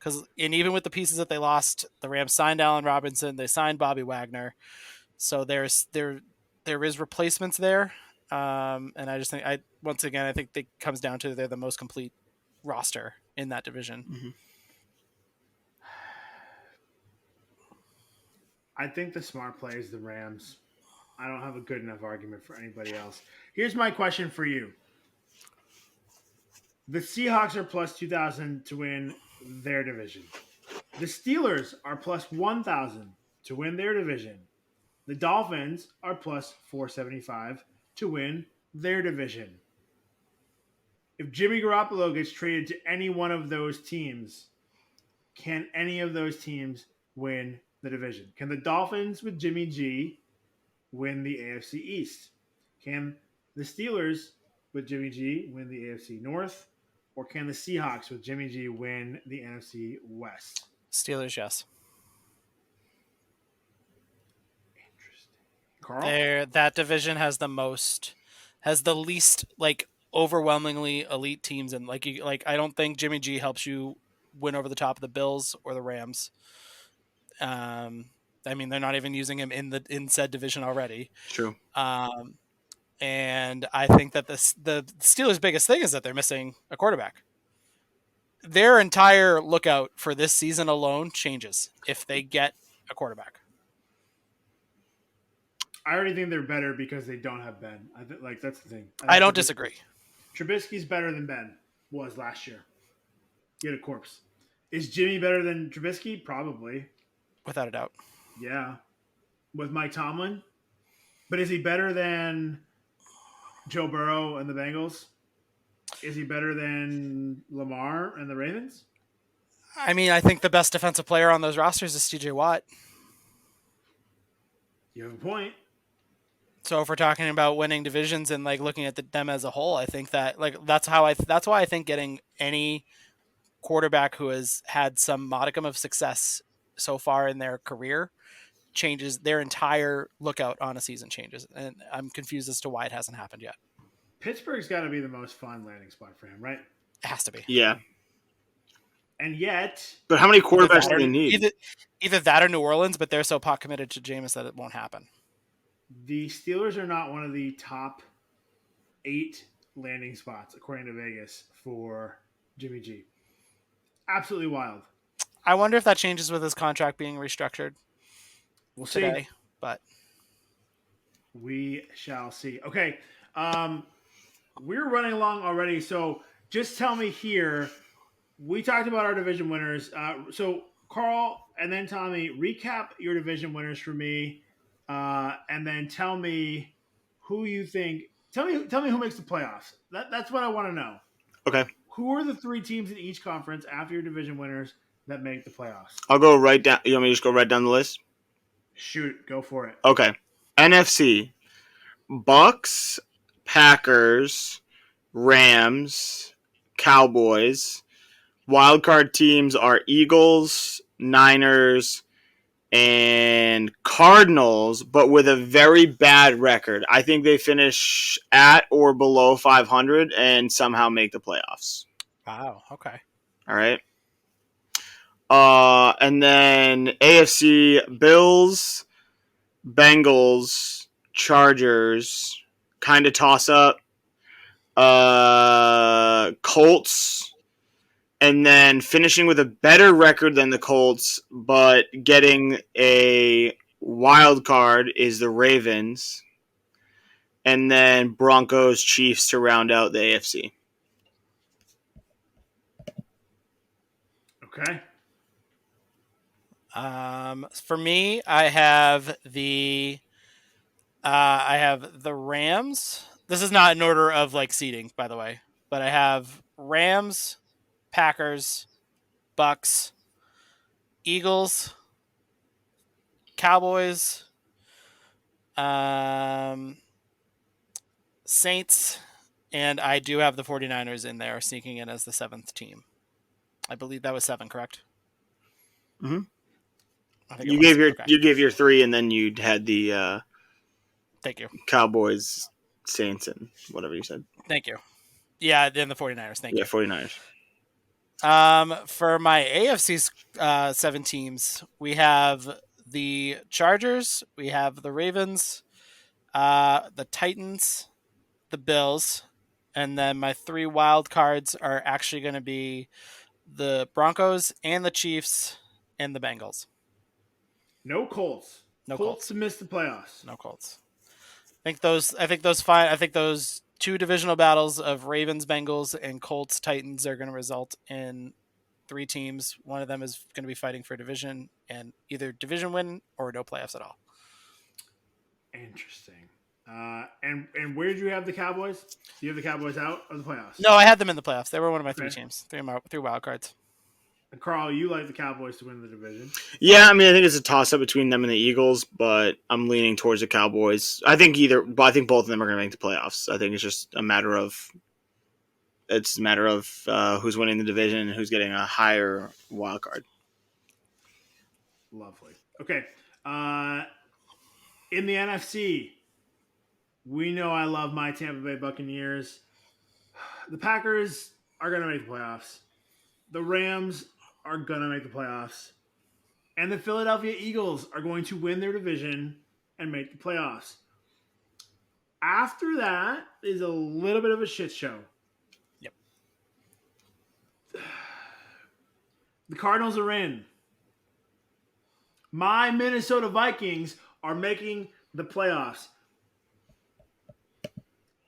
C: And even with the pieces that they lost, the Rams signed Allen Robinson, they signed Bobby Wagner, so there is replacements there. And I just think I think it comes down to they're the most complete roster in that division.
B: Mm-hmm.
A: I think the smart play is the Rams. I don't have a good enough argument for anybody else. Here's my question for you. The Seahawks are plus 2,000 to win their division. The Steelers are plus 1,000 to win their division. The Dolphins are plus 475 to win their division. If Jimmy Garoppolo gets traded to any one of those teams, can any of those teams win the division? Can the Dolphins with Jimmy G win the AFC East? Can the Steelers with Jimmy G win the AFC North? Or can the Seahawks with Jimmy G win the NFC West?
C: Steelers, yes.
A: Interesting. Carl?
C: That division has the least like overwhelmingly elite teams, and like I don't think Jimmy G helps you win over the top of the Bills or the Rams. I mean, they're not even using him in said division already.
B: True.
C: And I think that the Steelers' biggest thing is that they're missing a quarterback. Their entire lookout for this season alone changes if they get a quarterback.
A: I already think they're better because they don't have Ben. Like that's the thing.
C: I don't disagree.
A: Trubisky's better than Ben was last year. He had a corpse. Is Jimmy better than Trubisky? Probably.
C: Without a doubt.
A: Yeah. With Mike Tomlin? But is he better than Joe Burrow and the Bengals? Is he better than Lamar and the Ravens?
C: I mean, I think the best defensive player on those rosters is TJ Watt.
A: You have a point.
C: So if we're talking about winning divisions and like looking at them as a whole, I think that like that's why I think getting any quarterback who has had some modicum of success so far in their career changes their entire lookout on a season changes. And I'm confused as to why it hasn't happened yet.
A: Pittsburgh's got to be the most fun landing spot for him, right?
C: It has to be.
B: Yeah.
A: And yet,
B: but how many quarterbacks do they need?
C: Either that or New Orleans, but they're so pot committed to Jameis that it won't happen.
A: The Steelers are not one of the top 8 landing spots, according to Vegas, for Jimmy G. Absolutely wild.
C: I wonder if that changes with his contract being restructured.
A: We'll
C: today,
A: see.
C: But
A: we shall see. Okay. We're running along already, so just tell me here. We talked about our division winners. So Carl and then Tommy, recap your division winners for me, and then tell me who you think. Tell me who makes the playoffs. That's what I want to know.
B: Okay.
A: Who are the 3 teams in each conference after your division winners that make the playoffs?
B: I'll go right down. You want me to just go right down the list?
A: Shoot, go for it.
B: Okay. NFC: Bucks, Packers, Rams, Cowboys. Wildcard teams are Eagles, Niners, and Cardinals, but with a very bad record. I think they finish at or below 500 and somehow make the playoffs.
C: Wow. Okay.
B: All right. And then AFC: Bills, Bengals, Chargers, kind of toss up. Colts, and then finishing with a better record than the Colts, but getting a wild card is the Ravens, and then Broncos, Chiefs to round out the AFC.
A: Okay.
C: For me, I have the Rams. This is not in order of like seeding, by the way, but I have Rams, Packers, Bucks, Eagles, Cowboys, Saints, and I do have the 49ers in there sneaking in as the 7th team. I believe that was 7, correct?
B: Mm-hmm.
C: You
B: gave your 3, and then you had the
C: thank you,
B: Cowboys, Saints, and whatever you said.
C: Thank you. Yeah, then the 49ers. Thank you.
B: Yeah, 49ers.
C: For my AFC 7 teams, we have the Chargers, we have the Ravens, the Titans, the Bills, and then my 3 wild cards are actually going to be the Broncos and the Chiefs and the Bengals.
A: No Colts.
C: No
A: Colts
C: Colts.
A: to miss the playoffs.
C: No Colts. I think those 2 divisional battles of Ravens, Bengals, and Colts, Titans are going to result in 3 teams. One of them is going to be fighting for division and either division win or no playoffs at all.
A: Interesting. And where did you have the Cowboys? Do you have the Cowboys out of the playoffs?
C: No, I had them in the playoffs. They were one of my 3
A: Okay.
C: teams, 3 wild cards.
A: And Carl, you like the Cowboys to win the division?
B: Yeah, I mean, I think it's a toss-up between them and the Eagles, but I'm leaning towards the Cowboys. I think both of them are going to make the playoffs. I think it's just a matter of who's winning the division and who's getting a higher wild card.
A: Lovely. Okay. In the NFC, we know I love my Tampa Bay Buccaneers. The Packers are going to make the playoffs. The Rams are going to make the playoffs. And the Philadelphia Eagles are going to win their division and make the playoffs. After that is a little bit of a shit show.
C: Yep.
A: The Cardinals are in. My Minnesota Vikings are making the playoffs.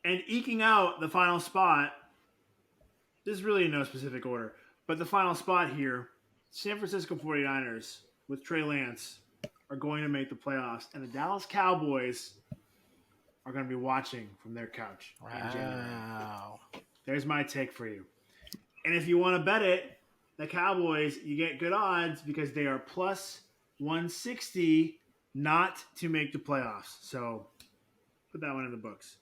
A: And eking out the final spot, this is really in no specific order, but the final spot here, San Francisco 49ers with Trey Lance are going to make the playoffs, and the Dallas Cowboys are going to be watching from their couch.
C: Wow.
A: There's my take for you. And if you want to bet it, the Cowboys, you get good odds because they are plus 160 not to make the playoffs. So put that one in the books.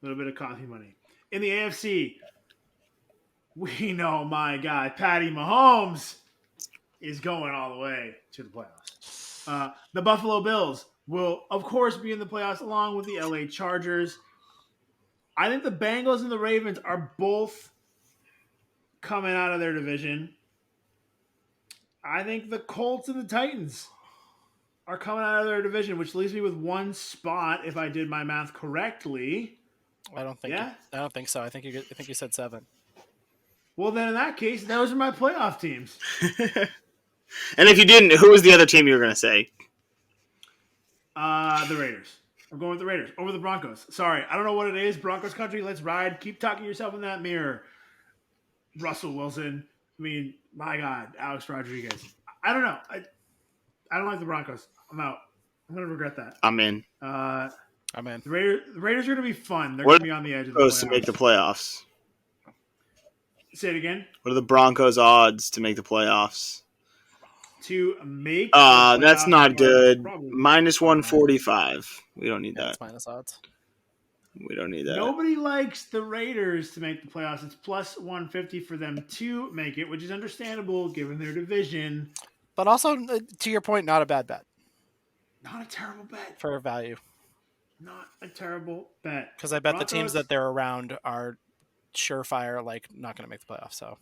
A: A little bit of coffee money. In the AFC, we know my guy, Patty Mahomes, is going all the way to the playoffs. The Buffalo Bills will, of course, be in the playoffs along with the LA Chargers. I think the Bengals and the Ravens are both coming out of their division. I think the Colts and the Titans are coming out of their division, which leaves me with one spot if I did my math correctly.
C: I don't think so. I think you said 7.
A: Well, then in that case, those are my playoff teams.
B: And if you didn't, who was the other team you were going to say?
A: The Raiders. I'm going with the Raiders over the Broncos. Sorry, I don't know what it is. Broncos country, let's ride. Keep talking yourself in that mirror. Russell Wilson. I mean, my God, Alex Rodriguez. I don't know. I don't like the Broncos. I'm out. I'm going to regret that.
B: I'm in.
C: I'm in.
A: The Raiders are going to be fun. They're going to be on the edge of the playoffs.
B: To make the playoffs.
A: Say it again.
B: What are the Broncos' odds to make the playoffs?
A: To make
B: that's not good. Minus 145. We don't need that.
C: That's minus odds.
B: We don't need that.
A: Nobody likes the Raiders to make the playoffs. It's plus 150 for them to make it, which is understandable given their division.
C: But also, to your point, not a bad bet.
A: Not a terrible bet.
C: For value.
A: Not a terrible bet.
C: Because I bet the teams that they're around are surefire, like, not going to make the playoffs. So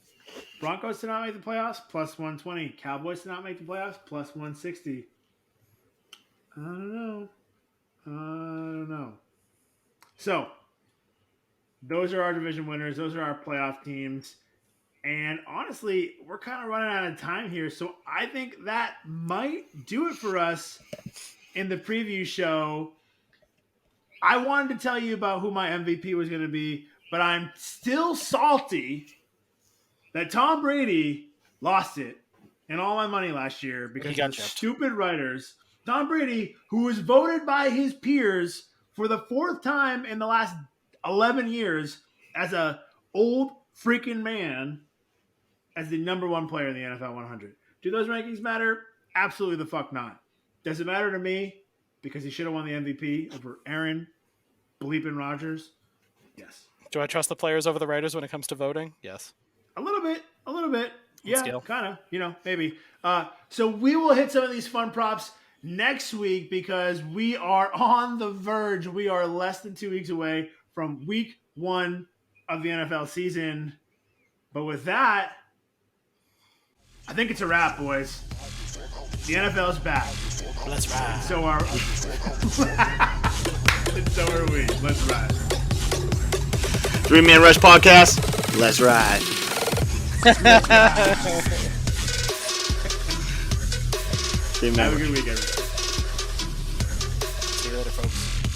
A: Broncos to not make the playoffs, plus 120. Cowboys to not make the playoffs, plus 160. I don't know. So, those are our division winners. Those are our playoff teams. And honestly, we're kind of running out of time here. So, I think that might do it for us in the preview show. I wanted to tell you about who my MVP was going to be, but I'm still salty that Tom Brady lost it and all my money last year because of stupid writers. Tom Brady, who was voted by his peers for the 4th time in the last 11 years as a old freaking man as the number 1 player in the NFL 100. Do those rankings matter? Absolutely the fuck not. Does it matter to me because he should have won the MVP over Aaron bleeping Rodgers? Yes.
C: Do I trust the players over the writers when it comes to voting? Yes.
A: A little bit. Yeah, kind of, maybe. So we will hit some of these fun props next week because we are on the verge. We are less than 2 weeks away from week 1 of the NFL season. But with that, I think it's a wrap, boys. The NFL's back.
C: Let's ride.
A: So are we. Let's ride.
B: 3-Man Rush Podcast. Let's ride.
A: Have a good weekend.
C: See you later, folks.